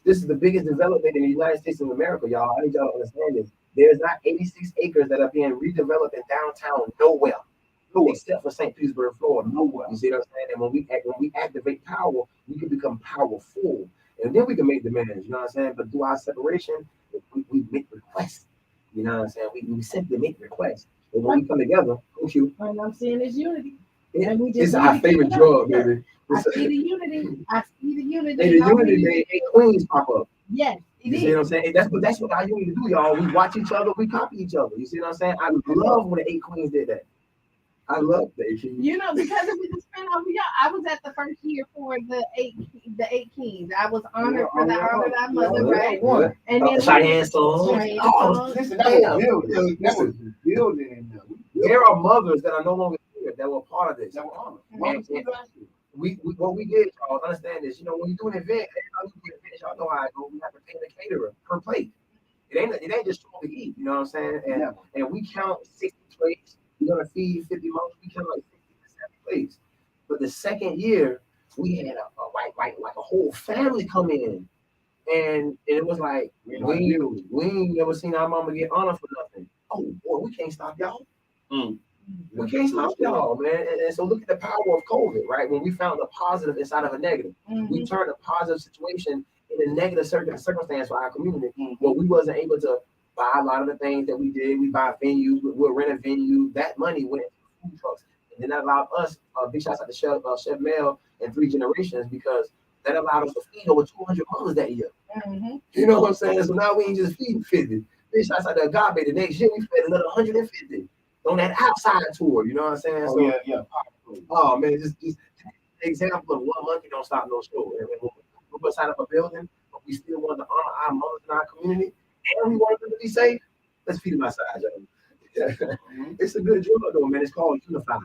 This is the biggest development in the United States of America, y'all. I need y'all to understand this. There's not 86 acres that are being redeveloped in downtown nowhere, except for St. Petersburg, Florida. Nowhere. You see what I'm saying? And when we activate power, we can become powerful, and then we can make demands. You know what I'm saying? But through our separation, we make requests. You know what I'm saying? We simply make requests. And when we come together, thank you. And I'm seeing is unity. Yeah, it's our favorite drug, baby. I see the unity. Hey, the unity made 8 queens pop up. Yes, you see what I'm saying? That's what our unity do, y'all. We watch each other, we copy each other. You see what I'm saying? I love when the 8 queens did that. I love the 8 queens. You know, because if we just spent over y'all, I was at the first year for the eight kings. I was honored for the honor of our mother, right? And then Cheyenne song. Listen, that was building. There are mothers that are no longer here that were part of this. That were honored. What we did, y'all understand this. You know, when you do an event, y'all know how I go. We have to pay the caterer per plate. It ain't just trying to eat. You know what I'm saying? And we count 60 plates. We're gonna feed 50 months. We count like 60 plates. But the second year, we had like a whole family come in, and it was like we ain't never seen our mama get honored for nothing. Oh boy, we can't stop y'all. We can't stop y'all, man. And so look at the power of COVID, right? When we found a positive inside of a negative, we turned a positive situation in a negative circumstance for our community. But we wasn't able to buy a lot of the things that we did. We buy venues, we'll rent a venue. That money went into food trucks. And then that allowed us, big shouts out to Chef Mel and 3 generations, because that allowed us to feed over 200 mothers that year. You know what I'm saying? So now we ain't just feeding 50. Big shouts out to Agape. The next year we fed another 150 on that outside tour. You know what I'm saying? Oh man, just an example of 1 monkey don't stop no show. And we're beside of a building, but we still want to honor our mothers in our community, and we want them to be safe. Let's feed them outside, y'all. It's a good drug though, man. It's called Unify.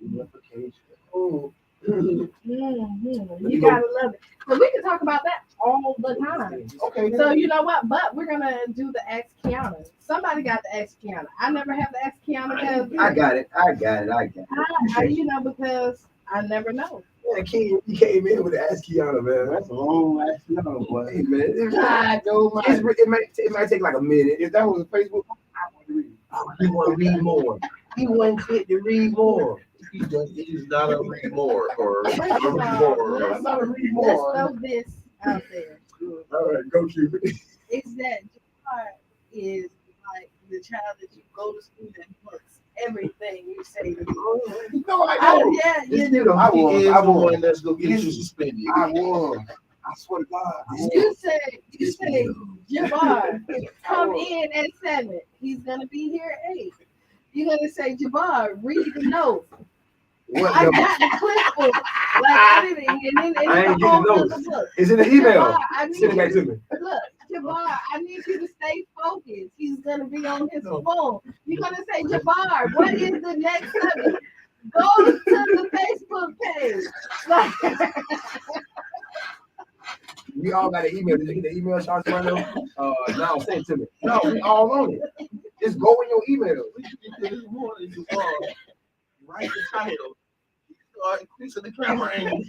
Unification. You gotta love it. So we can talk about that all the time. Okay. So you know what? But we're gonna do the Ask Kiana. Somebody got the Ask Kiana. I never have the Ask Kiana because I got it. you know, because I never know. Man, King, you came in with the Ask Kiana, man. That's a long ass number, boy. Hey, man, God, it might take like a minute. If that was a Facebook, I want to read. You want to read more. He wouldn't fit to read more. He's not a read more or a First read of all, more. let's read throw this out there. All right, go Q. It's that Jafar is like the child that you go to school that books everything you say to me. No, I Oh, don't. yeah, This you nigga, I He is was. the one that's gonna get you suspended. I was. I swear to God. You say, Jabbar, come in at 7. He's gonna be here at 8. You're gonna say, Jabbar, read the notes. What I notes? got the clipboard. Like I didn't, and then I ain't it's a whole getting other notes. book. It's in the email. Jabbar, I need Send it back you to me. look, Jabbar, I need you to stay focused. He's gonna be on his phone. You're gonna say, Jabbar, what is the next subject? Go to the Facebook page. Like, We all got an email. Did you get the email, Sean Serrano? No, send it to me. No, we all on it. Just go in your email. This morning you write the title. Increasing the camera angle.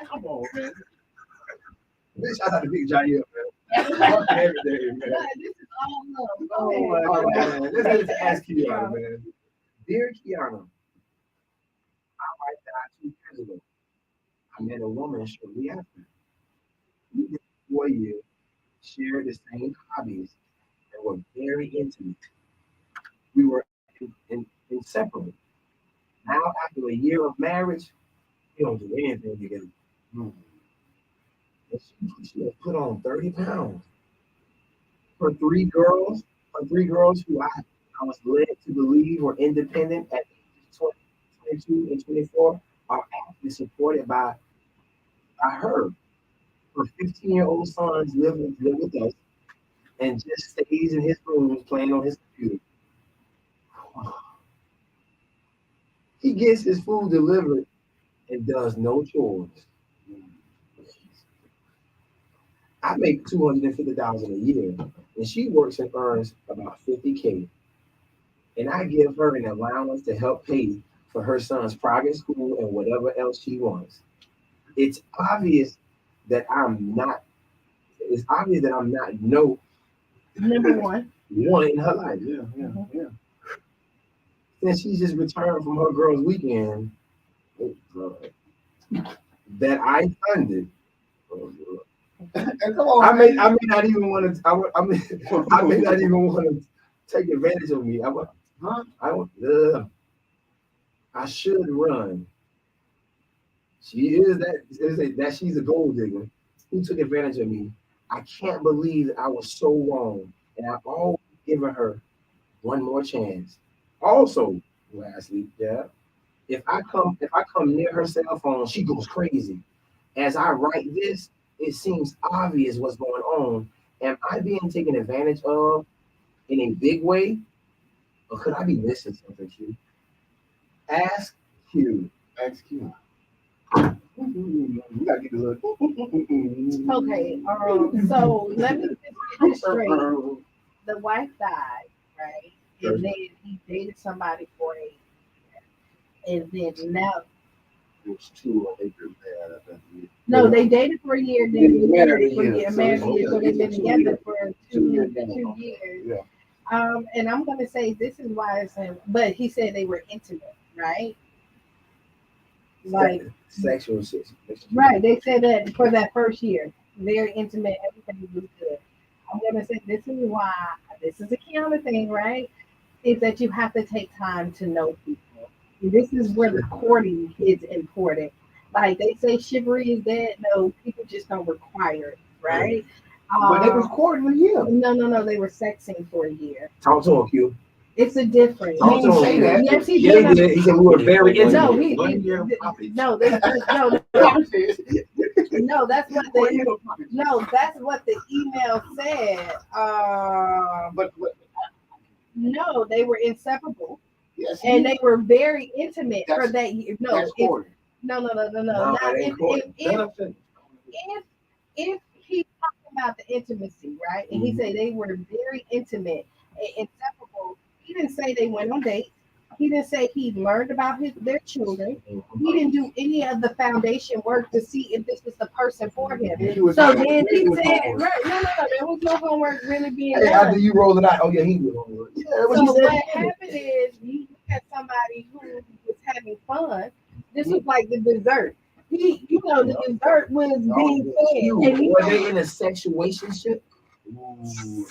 Come on, man. Bitch, I got to big Johnny up, man. Every day, man. this is all love. Oh, Go my ahead. All right, man. Let's get it to Ask Kiana, man. Dear Kiana, I write that 2 years ago. I met a woman shortly after. We did 4 years, shared the same hobbies, and were very intimate. We were inseparable. Now, after a year of marriage, we don't do anything together. And she has put on 30 pounds. For three girls who I was led to believe were independent at 22 and 24, are actually supported by her. Her 15-year-old son lives with us and just stays in his room playing on his computer. He gets his food delivered and does no chores. I make $250,000 a year, and she works and earns about $50K. And I give her an allowance to help pay for her son's private school and whatever else she wants. It's obvious that I'm not Number one. in her life. Yeah. Since she just returned from her girls' weekend, that I funded. And come on, I may not even want to. I may not even want to take advantage of me. I should run. She is that she's a gold digger who took advantage of me. I can't believe that I was so wrong, and I've always given her one more chance. Also, lastly, if I come near her cell phone, she goes crazy. As I write this, it seems obvious what's going on. Am I being taken advantage of in a big way, or could I be missing something, Q? Ask Q. You gotta get the look. Okay, so let me just get this straight. The wife died, right? And then he dated somebody for a year. And then now It was 2 or 8 years bad. I think. no, they dated for a year, then They married for a year, married a year, so they've been 2 together for 2 years. years. Yeah. And I'm gonna say this is why it's in, but he said they were intimate, right? Like Sexual situation. right, they said that for that first year, very intimate, everything was good. I'm gonna say this is why this is a Kiana thing, right? Is that you have to take time to know people. This is where the courting is important. Like they say chivalry is dead. No, people just don't require it, right? But they was courting a year. No, they were sexing for a year. Talk to him, Q. It's a difference. Talk to him. say that. Yes, he Yeah, did. he said we were very intimate. No, that's what the email said. But No, they were inseparable, yes, and they were very intimate for That's- that year. No, that's courting. no. No, Not that ain't courting. if if he's talking about the intimacy, right? And he said they were very intimate and inseparable. He didn't say they went on dates. He didn't say he learned about their children. He didn't do any of the foundation work to see if this was the person for him. So then he said, right, no, there was no homework really being done. After you roll it out, oh yeah, he was. Yeah, so what happened is you look at somebody who was having fun. This was like the dessert. The dessert was being fed. And were they in a sexuationship?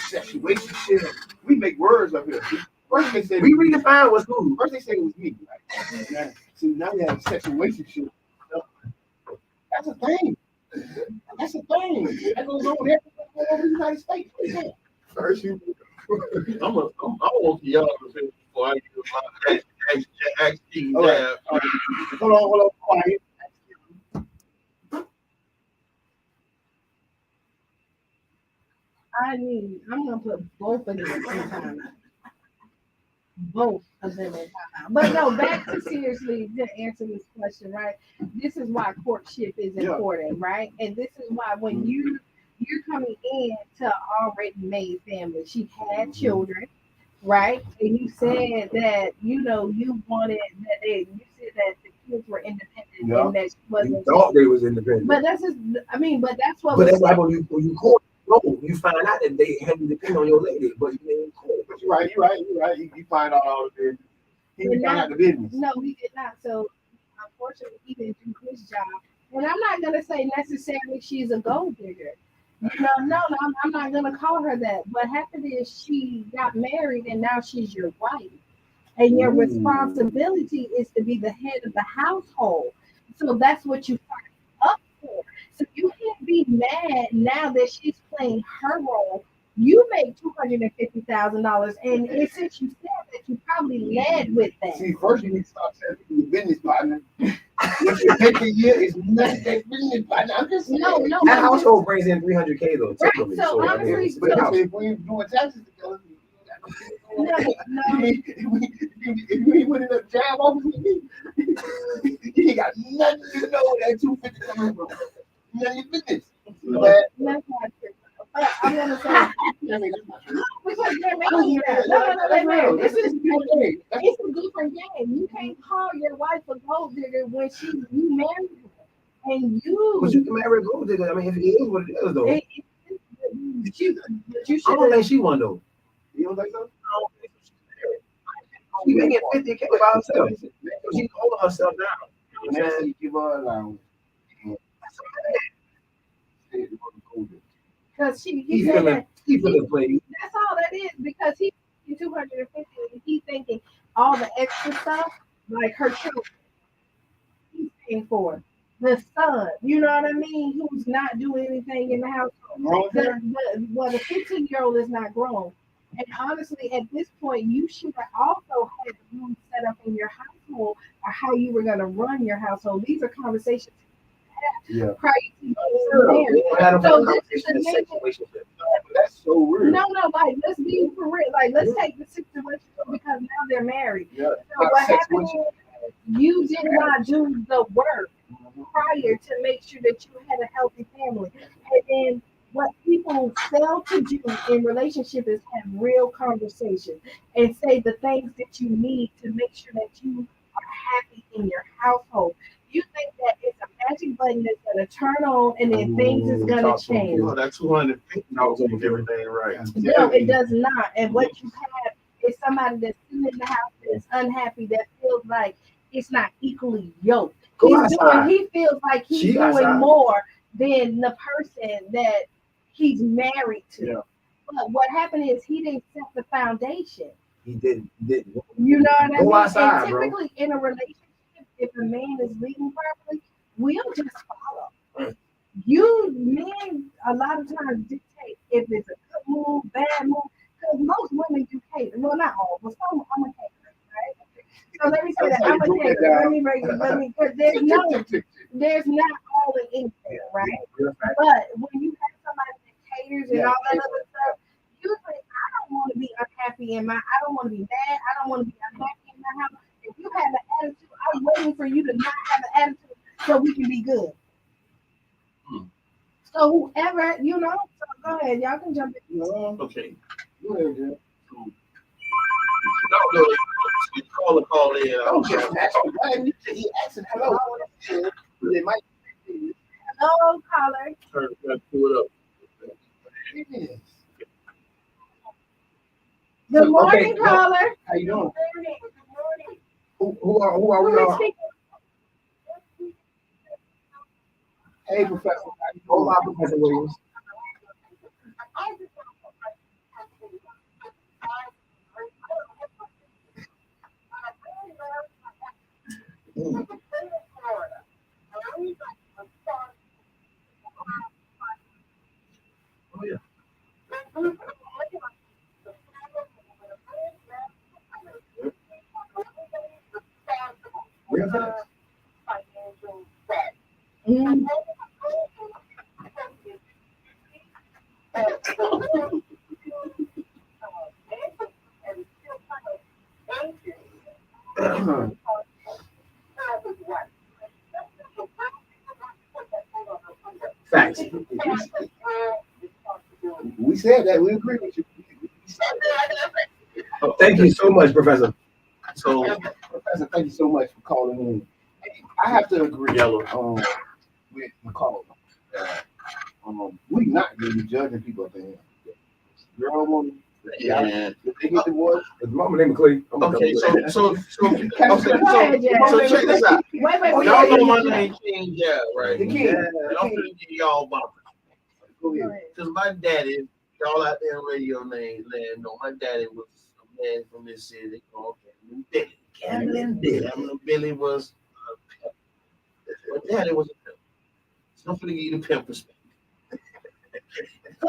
Sexuationship. We make words up here. First they said we redefine what's cool. First they said it was me. Right? So now we have a sexuationship. That's a thing. That's a thing. That goes on everywhere all over the United States. First, I'm want y'all to finish before I get my ask Hold on, quiet. I'm gonna put both of them in time. Both of them in time. But no, back to seriously to answer this question, right? This is why courtship is important, right? And this is why when you're coming in to already made family, she had children, right? And you said that you wanted that you said that the kids were independent and that she wasn't. You thought they was independent. But that's just but that's what. But that's why when you court. No, you find out that they had to depend on your lady, but you ain't cool. You're right. You find out all the business. He didn't find out the business. No, he did not. So unfortunately, he didn't do his job. And I'm not gonna say necessarily she's a gold digger. No, I'm not gonna call her that. What happened is she got married and now she's your wife. And your responsibility is to be the head of the household. So that's what you signed up for. So you can't be mad now that she's playing her role. You make $250,000, and since you said that, you probably led with that. See, first you need to start telling people your business partner. What you make a year is not that business partner. I'm just saying. No. That household brings in $300K though. Right. So honestly, if we ain't doing taxes together. No. If you ain't winning a job office with me, you ain't got nothing to know where that 250 coming from. None of your business. That's not true. But I'm gonna say because they're married. No, they're married. It's a different game. You can't call your wife a gold digger when you married her. And you. But you can marry a gold digger. I mean, if it is what it is though. I don't think she won though. You don't think so? She making 50K by herself. She's holding herself down. You know what I'm saying? Give her allowance. Because he said that played. That's all that is because he's 250 and he's thinking all the extra stuff like her children. He's paying for the son. You know what I mean? Who's not doing anything in the house. The 15-year-old is not grown. And honestly, at this point, you should have also had the rules set up in your household or how you were going to run your household. These are conversations prior to you married. So this is the situation. That's so weird. No, like let's be for real. Like let's take the situation because now they're married. Yeah. So what happened is you did not do the work prior to make sure that you had a healthy family. And then what people fail to do in relationship is have real conversations and say the things that you need to make sure that you are happy in your household. You think that it's a magic button that's going to turn on and then things is going to change. Oh, that 250 knows everything right. No, it does not. And what you have is somebody that's sitting in the house that's unhappy that feels like it's not equally yoked. He feels like he's doing more than the person that he's married to. Yeah. But what happened is he didn't set the foundation. He didn't. You know what I mean? Outside, and typically in a relationship, if a man is leading properly, we'll just follow. Right. You men a lot of times dictate if it's a good move, bad move, because most women do cater. Well, not all, but some I'm a caterer, right? So let me say that I'm a caterer. Let me because there's not all in anything, right? But when you have somebody that caters and all that other stuff, usually I don't want to be unhappy I don't want to be mad. I don't want to be unhappy in my house. If you have an attitude, I'm waiting for you to not have an attitude so we can be good. So whoever, you know, so go ahead, y'all can jump in. Okay. Go ahead, Jim. No, no, you call in. Oh, just asking. He asking hello. They might. Hello, caller. Turn it up. Yes. Good morning, Okay, caller. How you doing? Who are we? Who is speaking? Hey, Professor. How you Hold doing? on, Professor Williams. Oh, yeah. Real fast. Mm. Facts. We said that. We agree with you. Thank you so much, Professor. So, Professor, thank you so much for calling in. I have to agree with McCall. We not really judging people at the end. Girl, woman, yeah. if they get divorced, His mama named Clay. Okay, so so check this out. Wait, Oh, wait, yeah, Y'all know yeah, my yeah. name King, yeah, right? The King. And I'm gonna give y'all about Go ahead. because my daddy, y'all out there in radio land know my daddy was a man from this city called Gambling Billy. Gambling Billy was a pimp. My daddy was a pimp. So I'm gonna give you the pimp perspective.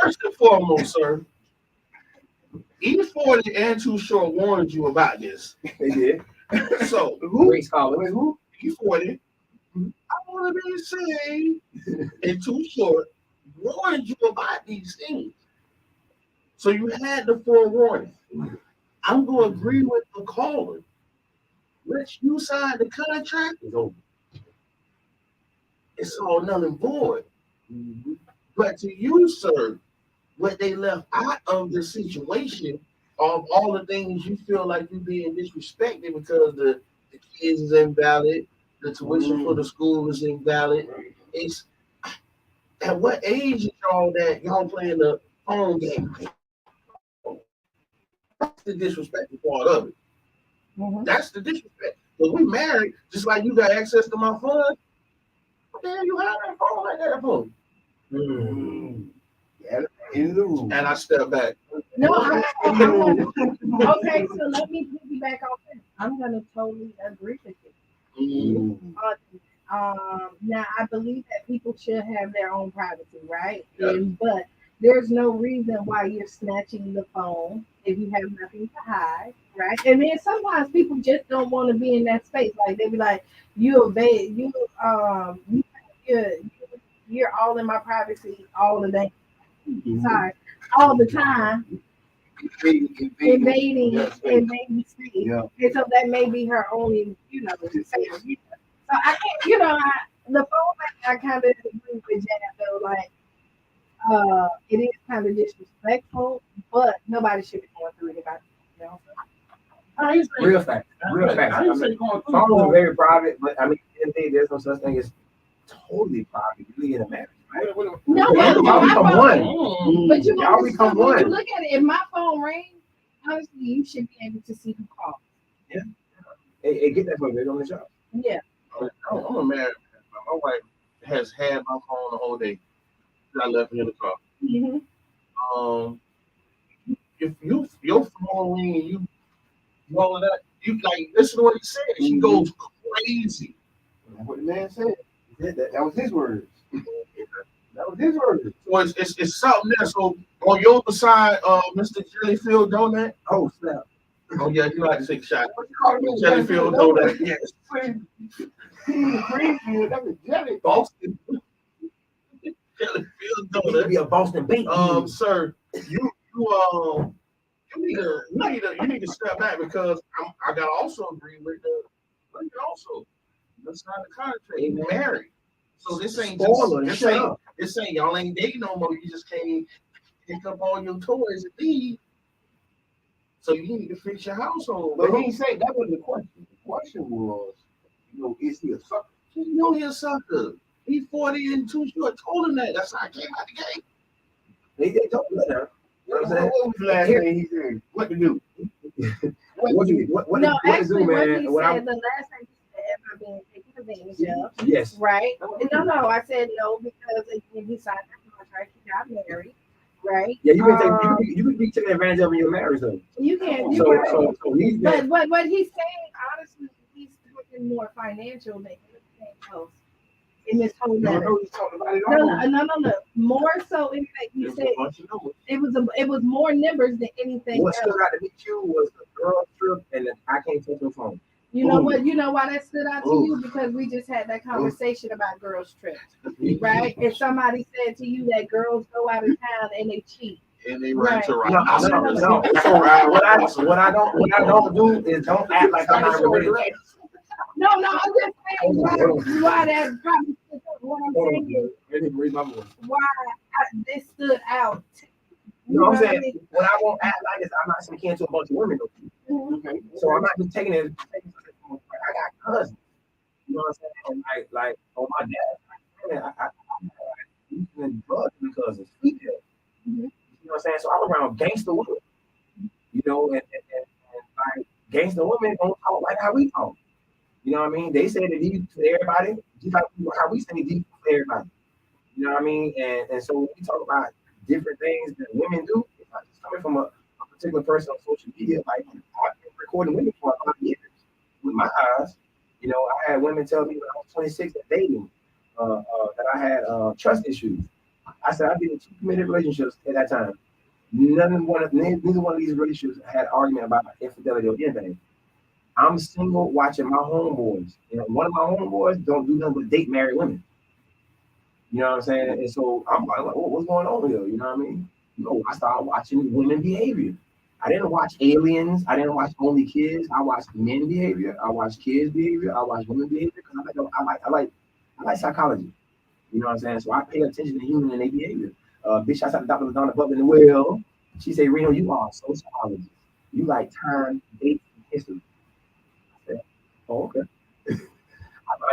First and foremost, sir, E40 and Too Short warned you about this. They did. So Great scholar. Wait, who? E40, I want to be saying, and Too Short warned you about these things. So you had the forewarning. I'm going to agree with the caller. Once you sign the contract, it's over. It's all null and void. But to you, sir, what they left out of the situation of all the things you feel like you're being disrespected because the kids is invalid, the tuition for the school is invalid. It's at what age is y'all playing the phone game? That's the disrespectful part of it. Mm-hmm. That's the disrespect. Because we married, just like you got access to my phone. What the hell you have that phone like that for? Yeah, in the room. And I step back. No, okay, so let me piggyback off this. I'm gonna totally agree with you. Now I believe that people should have their own privacy, right? Yeah. But there's no reason why you're snatching the phone if you have nothing to hide, right? And then sometimes people just don't want to be in that space. Like they be like, you're all in my privacy all the day. Sorry, all the time. Invading space. Yeah. And so that may be her only, space. So I can't, the phone I kind of agree with Jan though, like it is kind of disrespectful, but nobody should be going through it about it, Real fact. Real fact. I mean, phones are very private, but I mean, at the end of the day, there's no such thing as totally private. You in a marriage. Right? No, Y'all become one. But Y'all become one. You look at it, if my phone rings, honestly, you should be able to see who called. Yeah. Hey, get that phone on the shop. Yeah. I'm a married man. My wife has had my phone the whole day. I left it in the car. Mm-hmm. If your phone ring and you all of that, you like listen to what he said. She goes crazy. That's what the man said. That was his words. That was his words. So it's something there. So on your side, Mr. Jellyfield Donut. Oh snap. Oh yeah, you like to take a shot. What you call me? Jellyfield Donut. Yes. Greenfield, that's a jelly. Boston. Jellyfield You need to Donut. be a Boston beat. Sir, you need to step back because I gotta also agree with let's sign the contract. They married. So this ain't Spoiler, just shut up. It's saying y'all ain't dating no more. You just can't pick up all your toys and leave. So you need to fix your household. But he ain't say that wasn't the question. The question was, is he a sucker? You know he's a sucker. He's 40 and 2 short. Told him that. That's how I came out the game. They told me that. You know what I'm saying? What was the last thing he said? What to do? What to actually, do, man? what he said, the last thing he said, am I being taken advantage of? Yes. Right? No, I said no because when he signed that contract, he got married. Right? Yeah, you can be taken advantage of when you're married, though. You can. So he's but what he's saying, honestly, he's talking more financial than anything else in this whole letter. No. More so, in fact, you said it was more numbers than anything what else. stood out to me too was the girl trip and the I can't touch your phone. You know what? You know why that stood out to you? Because we just had that conversation about girls' trips, right? And somebody said to you that girls go out of town and they cheat. And they run to rock. No. So what I don't do is don't act like I'm not related. No, I'm just saying why that probably what I'm saying is why this stood out. You know what I'm saying? What I won't act like is I'm not speaking to a bunch of women. Okay, so I'm not just taking it. I got cousins. You know what I'm saying? And like on my dad, I using drugs because it's female. You know what I'm saying? So I'm around gangster women. You know, and like gangster women don't talk like how we talk. You know what I mean? They say that these to everybody, just like how we say these to everybody. You know what I mean? And so when we talk about different things that women do, it's not just coming from a particular person on social media. Like I've been recording women for a lot of years with my eyes. You know, I had women tell me when I was 26 and dating that I had trust issues. I said I've been in 2 committed relationships at that time. Neither one of these relationships had an argument about infidelity or anything. I'm single watching my homeboys. You know, one of my homeboys don't do nothing but date married women. You know what I'm saying? And so I'm like, oh, what's going on here? You know what I mean? No, I started watching women behavior. I didn't watch Aliens. I didn't watch Only Kids. I watched men behavior. I watched kids behavior. I watched women behavior because I like psychology. You know what I'm saying? So I pay attention to human and their behavior. Bitch, I said Dr. Madonna Butler in the well. She said, Reno, you are a sociologist. You like time, date, and history. I said, oh, okay. I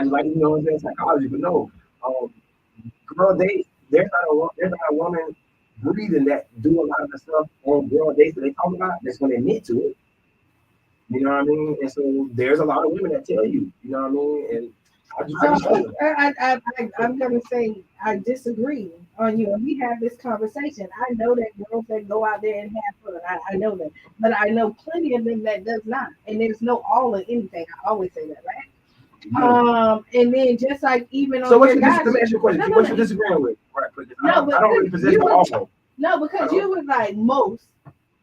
just like, you know what I'm saying, psychology, but no. Girl dates, there's not a woman breathing that do a lot of the stuff on girl dates that they talk about that's going to admit to it. You know what I mean? And so there's a lot of women that tell you, you know what I mean? And I'm going to say I disagree on you. And we have this conversation. I know that girls that go out there and have fun. I know that. But I know plenty of them that does not. And there's no all or anything. I always say that, right? And then just like even so on let your guys, me ask you a question. What you disagreeing with? Right, I don't really possess all. No, because you was like most.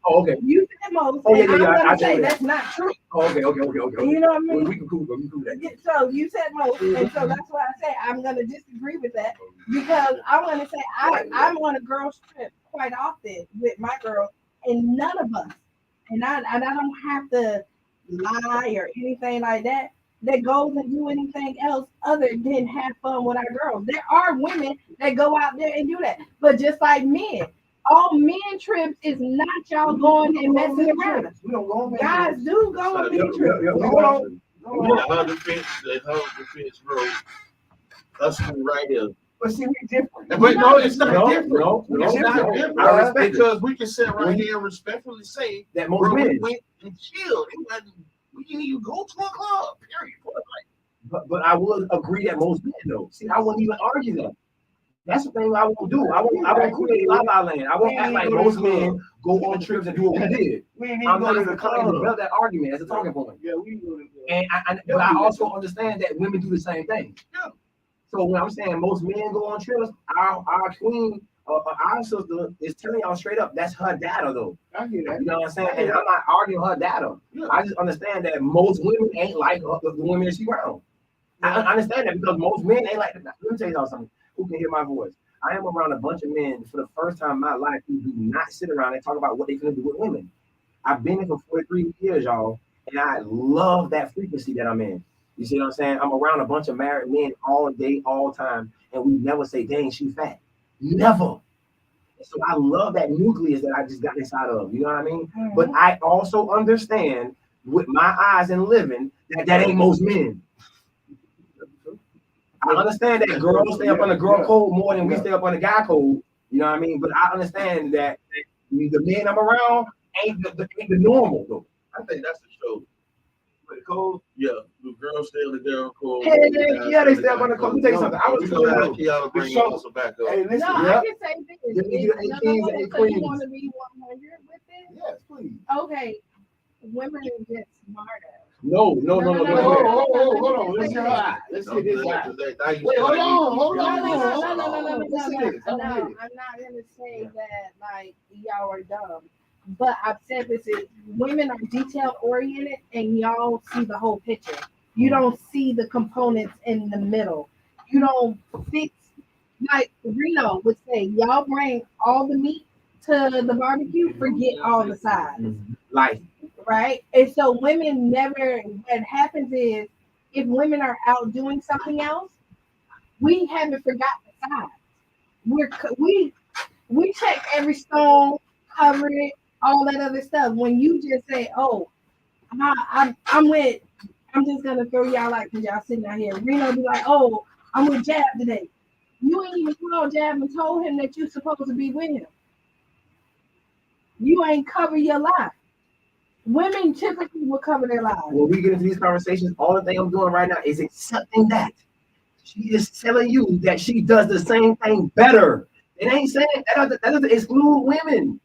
Oh, okay. You said most. Oh, yeah, I'm gonna say that. that's not true. Oh, okay. You know what I mean? We can cool that. So you said most, and so that's why I say I'm gonna disagree with that because I'm gonna say I'm on a girls trip quite often with my girls, and none of us, and I don't have to lie or anything like that goes and do anything else other than have fun with our girls. There are women that go out there and do that, but just like men, all men trips is not y'all going and messing around. Guys do go on men trips. The fence road. Us right here. But see, we different. But no, it's not different. No, it's not different. Because we can sit right here and respectfully say that most men went and chilled. We didn't even go to a club, period. But I will agree that most men though. See, I wouldn't even argue that. That's the thing I won't do. I won't create La La Land. I won't act like most men go on trips and do what we did. I'm not even going to develop that argument as a talking point. Yeah, we do it. But I also understand that women do the same thing. Yeah. So when I'm saying most men go on trips, our queen, our sister is telling y'all straight up that's her data though. I hear that. You know what I'm saying? And I'm not arguing her data. Yeah. I just understand that most women ain't like the women that she around. I understand that because most men ain't like that. Let me tell y'all something. Who can hear my voice? I am around a bunch of men for the first time in my life who do not sit around and talk about what they're gonna do with women. I've been here for 43 years, y'all, and I love that frequency that I'm in. You see what I'm saying? I'm around a bunch of married men all day, all time, and we never say, dang, she fat. Never. So I love that nucleus that I just got inside of. You know what I mean? Mhm. But I also understand with my eyes and living that ain't most men. I understand that girls stay up on the girl code more than we stay up on the guy code. You know what I mean? But I understand that the men I'm around ain't the normal though. I think that's the show. But the code, yeah, the girls stay on the girl code. Yeah, they stay up on the code. Let me tell you something. I was told y'all to bring us back up. Hey, listen, No, I can say this. Give me your 8 kings and 8 So queens. you want to be 100 with it? yes, please. Okay, women get smarter. No. Hold on. Let's hear her. Let's hear this out. Wait, hold on. No, I'm Listen to this. not gonna say that like y'all are dumb, but I've said this is women are detail oriented and y'all see the whole picture. You don't see the components in the middle. You don't fix like Reno would say, y'all bring all the meat to the barbecue, forget all the sides. Like, right? And so women never, what happens is if women are out doing something else, we haven't forgotten the sides. We check every stone, cover it, all that other stuff. When you just say, "Oh, I'm just gonna throw y'all out because y'all sitting out here." Reno be like, "Oh, I'm with Jab today." You ain't even called Jab and told him that you're supposed to be with him. You ain't cover your life. Women typically will cover their lives. when we get into these conversations, all the thing I'm doing right now is accepting that. She is telling you that she does the same thing better. It ain't saying that doesn't exclude women.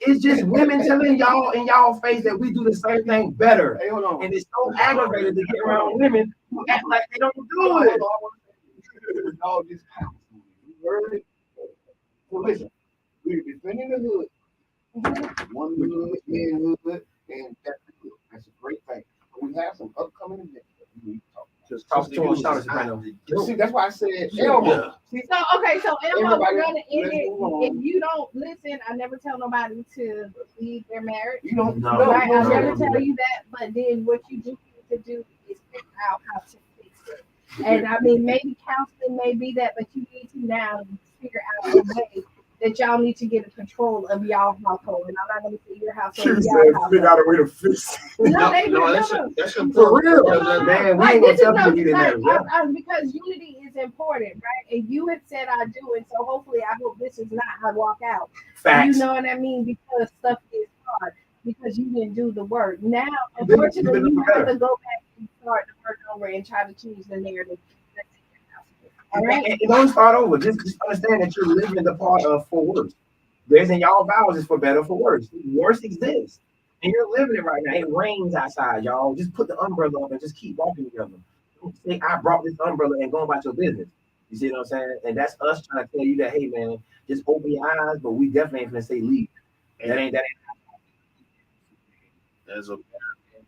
It's just women telling y'all in y'all face that we do the same thing better. Hey, hold on. And it's so aggravated to get around women who act like they don't do it. All this house. You heard it? So listen, we're defending the hood. One hood, man hood, and that's good. That's a great thing. But we have some upcoming events that we need to talk about. Just talk to him, shout us kind of. See, that's why I said Elmo. Elmo. See, So Elmo, we're gonna end let's it. move on. If you don't listen, I never tell nobody to leave their marriage. You don't No. know. Right? You I don't never know. tell you that, but then what you do need to do is figure out how to fix it. And I mean, maybe counseling may be that, but you need to now figure out a way that y'all need to get a control of y'all household. And I'm not going to say your household. Y'all household. out a way to fix it. That's For real, man. We ain't gonna This is tell you to do that. because unity is important, right? And you had said I do, and so hopefully I hope this is not how I walk out. Facts. You know what I mean? Because stuff is hard because you didn't do the work. Now, unfortunately, you have to go back and start the work over and try to change the narrative. All right. And don't start over. Just understand that you're living the part of for worse. There's in y'all vows is for better, for worse. Worse exists. And you're living it right now. It rains outside, y'all. Just put the umbrella up and just keep walking together. Don't say, I brought this umbrella and go about your business. You see what I'm saying? And that's us trying to tell you that, hey, man, just open your eyes, but we definitely ain't going to say leave. That ain't. As a parent,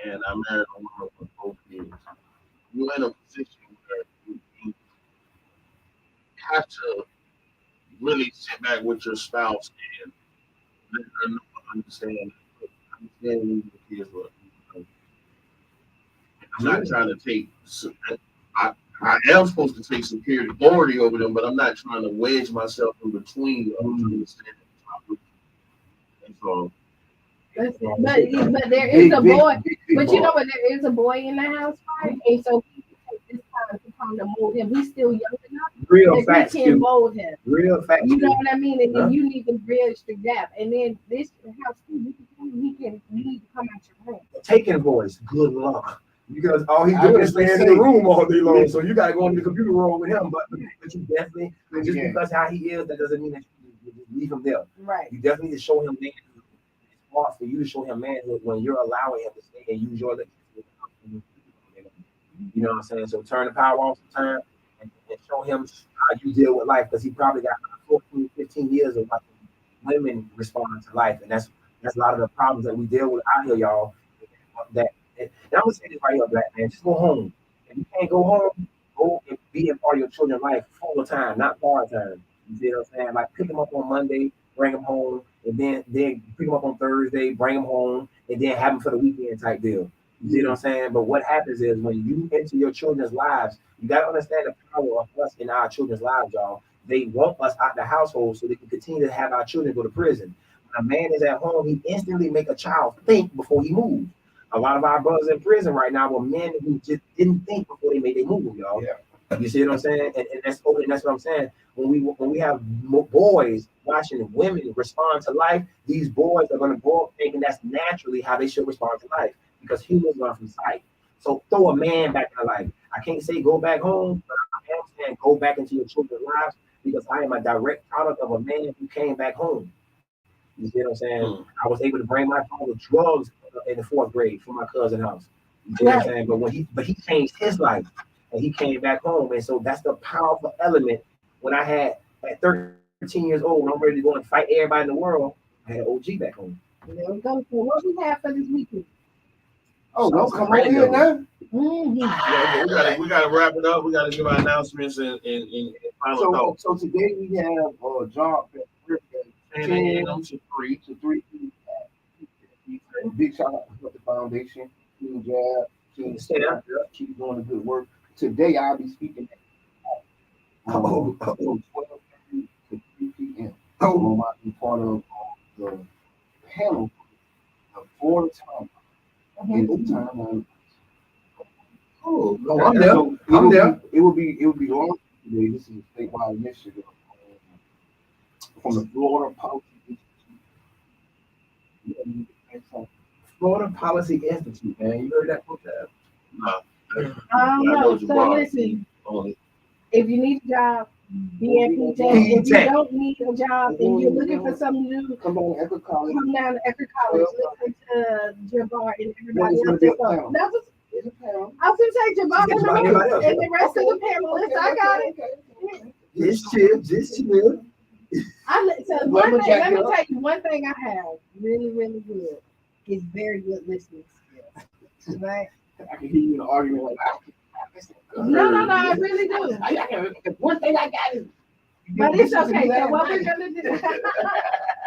and I'm married a woman for both kids. You're in a position where you have to really sit back with your spouse and let her know, understand the kids. I'm not trying to take. I am supposed to take superiority over them, but I'm not trying to wedge myself in between them to understand. And so. But there is a boy. But you know what? There is a boy in the house, right? And so he can take this time to kind of mold him. He's still young enough. Real facts. He can mold him. Real facts. You know what I mean? And then you need to bridge the gap. And then this house, you need to come out your room. Taking voice, good luck. Because all he's doing is staying in the room all day long. So you gotta go into the computer room with him. But you definitely just because how he is, that doesn't mean that you leave him there. Right. You definitely need to show him manhood. It's hard for you to show him manhood when you're allowing him to stay and use your legs. You know what I'm saying? So turn the power off some time and show him how you deal with life, because he probably got 14, 15 years of watching women respond to life. And that's a lot of the problems that we deal with out here, y'all. And I'm gonna say this right here, black man. Just go home. If you can't go home, go and be a part of your children's life full time, not part time. You see what I'm saying? Like pick them up on Monday, bring them home, and then pick them up on Thursday, bring them home, and then have them for the weekend type deal. You see what I'm saying? But what happens is when you enter your children's lives, you gotta understand the power of us in our children's lives, y'all. they want us out the household so they can continue to have our children go to prison. When a man is at home, he instantly make a child think before he moves. A lot of our brothers in prison right now were men who just didn't think before they made their move, y'all. Yeah. You see what I'm saying? And that's what I'm saying. When we have boys watching women respond to life, these boys are going to grow up thinking that's naturally how they should respond to life, because humans learn from sight. So throw a man back in life. I can't say go back home, but I am saying go back into your children's lives, because I am a direct product of a man who came back home. You see what I'm saying? I was able to bring my father drugs in the 4th grade from my cousin's house. You see what I'm saying? But he changed his life and he came back home. And so that's the powerful element. When I had at 13 years old, when I'm ready to go and fight everybody in the world, I had OG back home. There we go. So what we have for this weekend? Oh, no, come right here now. Yeah, we gotta wrap it up. We gotta give our announcements and final thoughts. So today we have job at 10 a.m. to 3. Big shout out to the foundation, Team Jab, Team Staff, keep doing the good work. Today I'll be speaking at 12:30 to 3 p.m. I'm about to be part of the panel of Florida Tampa. I'm there. I'm there. It will be long today. This is a statewide initiative from the Florida Policy Institute. Florida Policy Institute, man. You heard that book? No. No. So listen, if you need a job, be at PJ. If you don't need a job and you're looking for something to do, come down to Ecker College. Listen to Jabbar and everybody else. I was gonna say Jabbar and the rest of the panelists. I got it. Just chill. So one thing, let me tell you, one thing I have really, really good is very good listening skills. Right? I can hear you in an argument like that. No, I really do. One thing I got is. But it's okay. So what we're gonna do?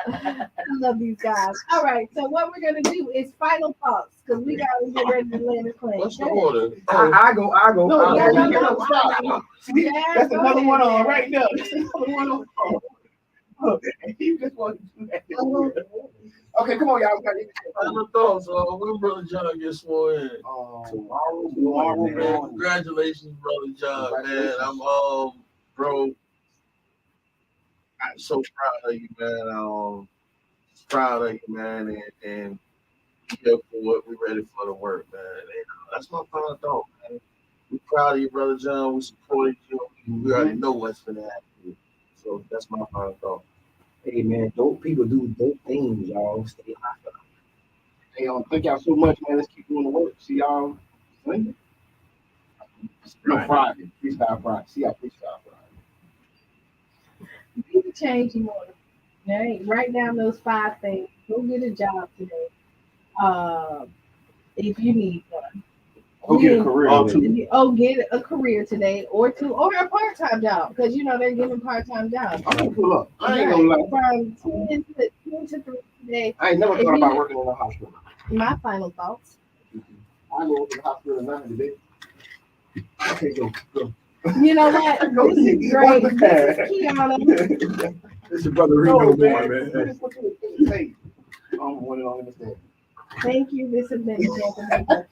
I love these guys. All right. So what we're gonna do is final thoughts, because we gotta get ready to land the plane. What's the order? I go. No, Yeah, that's another one on right now. That's another one on. You just want to do that. Okay, come on, y'all. Final thoughts. When Brother John gets sworn in? Tomorrow, man. Congratulations, Brother John, man. I'm bro. I'm so proud of you, man. Proud of you, man, and here for what we're ready for the work, man. And, that's my final thought, man. We're proud of you, Brother John. We supported you. We already know what's gonna happen. So that's my final thought. Hey man, dope people do dope things, y'all. Stay hot. Hey, thank y'all so much, man. Let's keep doing the work. See y'all Sunday. No, Friday. Freestyle Friday. See y'all Freestyle Friday. You need to change your order. Right? Write down those 5 things. Go get a job today. If you need one. Go get a career. Get a career today, or a part-time job, because they're giving part-time jobs. I'm gonna pull up. I ain't gonna lie. From 10 to 3 today. I ain't never thought about working in a hospital. My final thoughts. I go to the hospital now today. Okay, go. You know what? This is great. This is Kiana. This is Brother Rico boy, man. I'm one and only mistake. Thank you. This has been the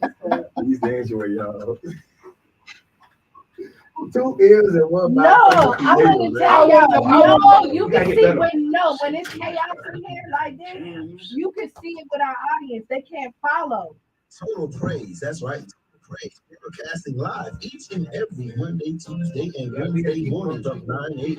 He's dancing with y'all. 2 ears and 1 mouth. No, I want to tell y'all. No, you can see when it's chaos in here like this, you can see it with our audience. They can't follow. Total Praise. That's right. Total Praise. Broadcasting live each and every Monday, Tuesday, and Wednesday mornings from 9 a.m.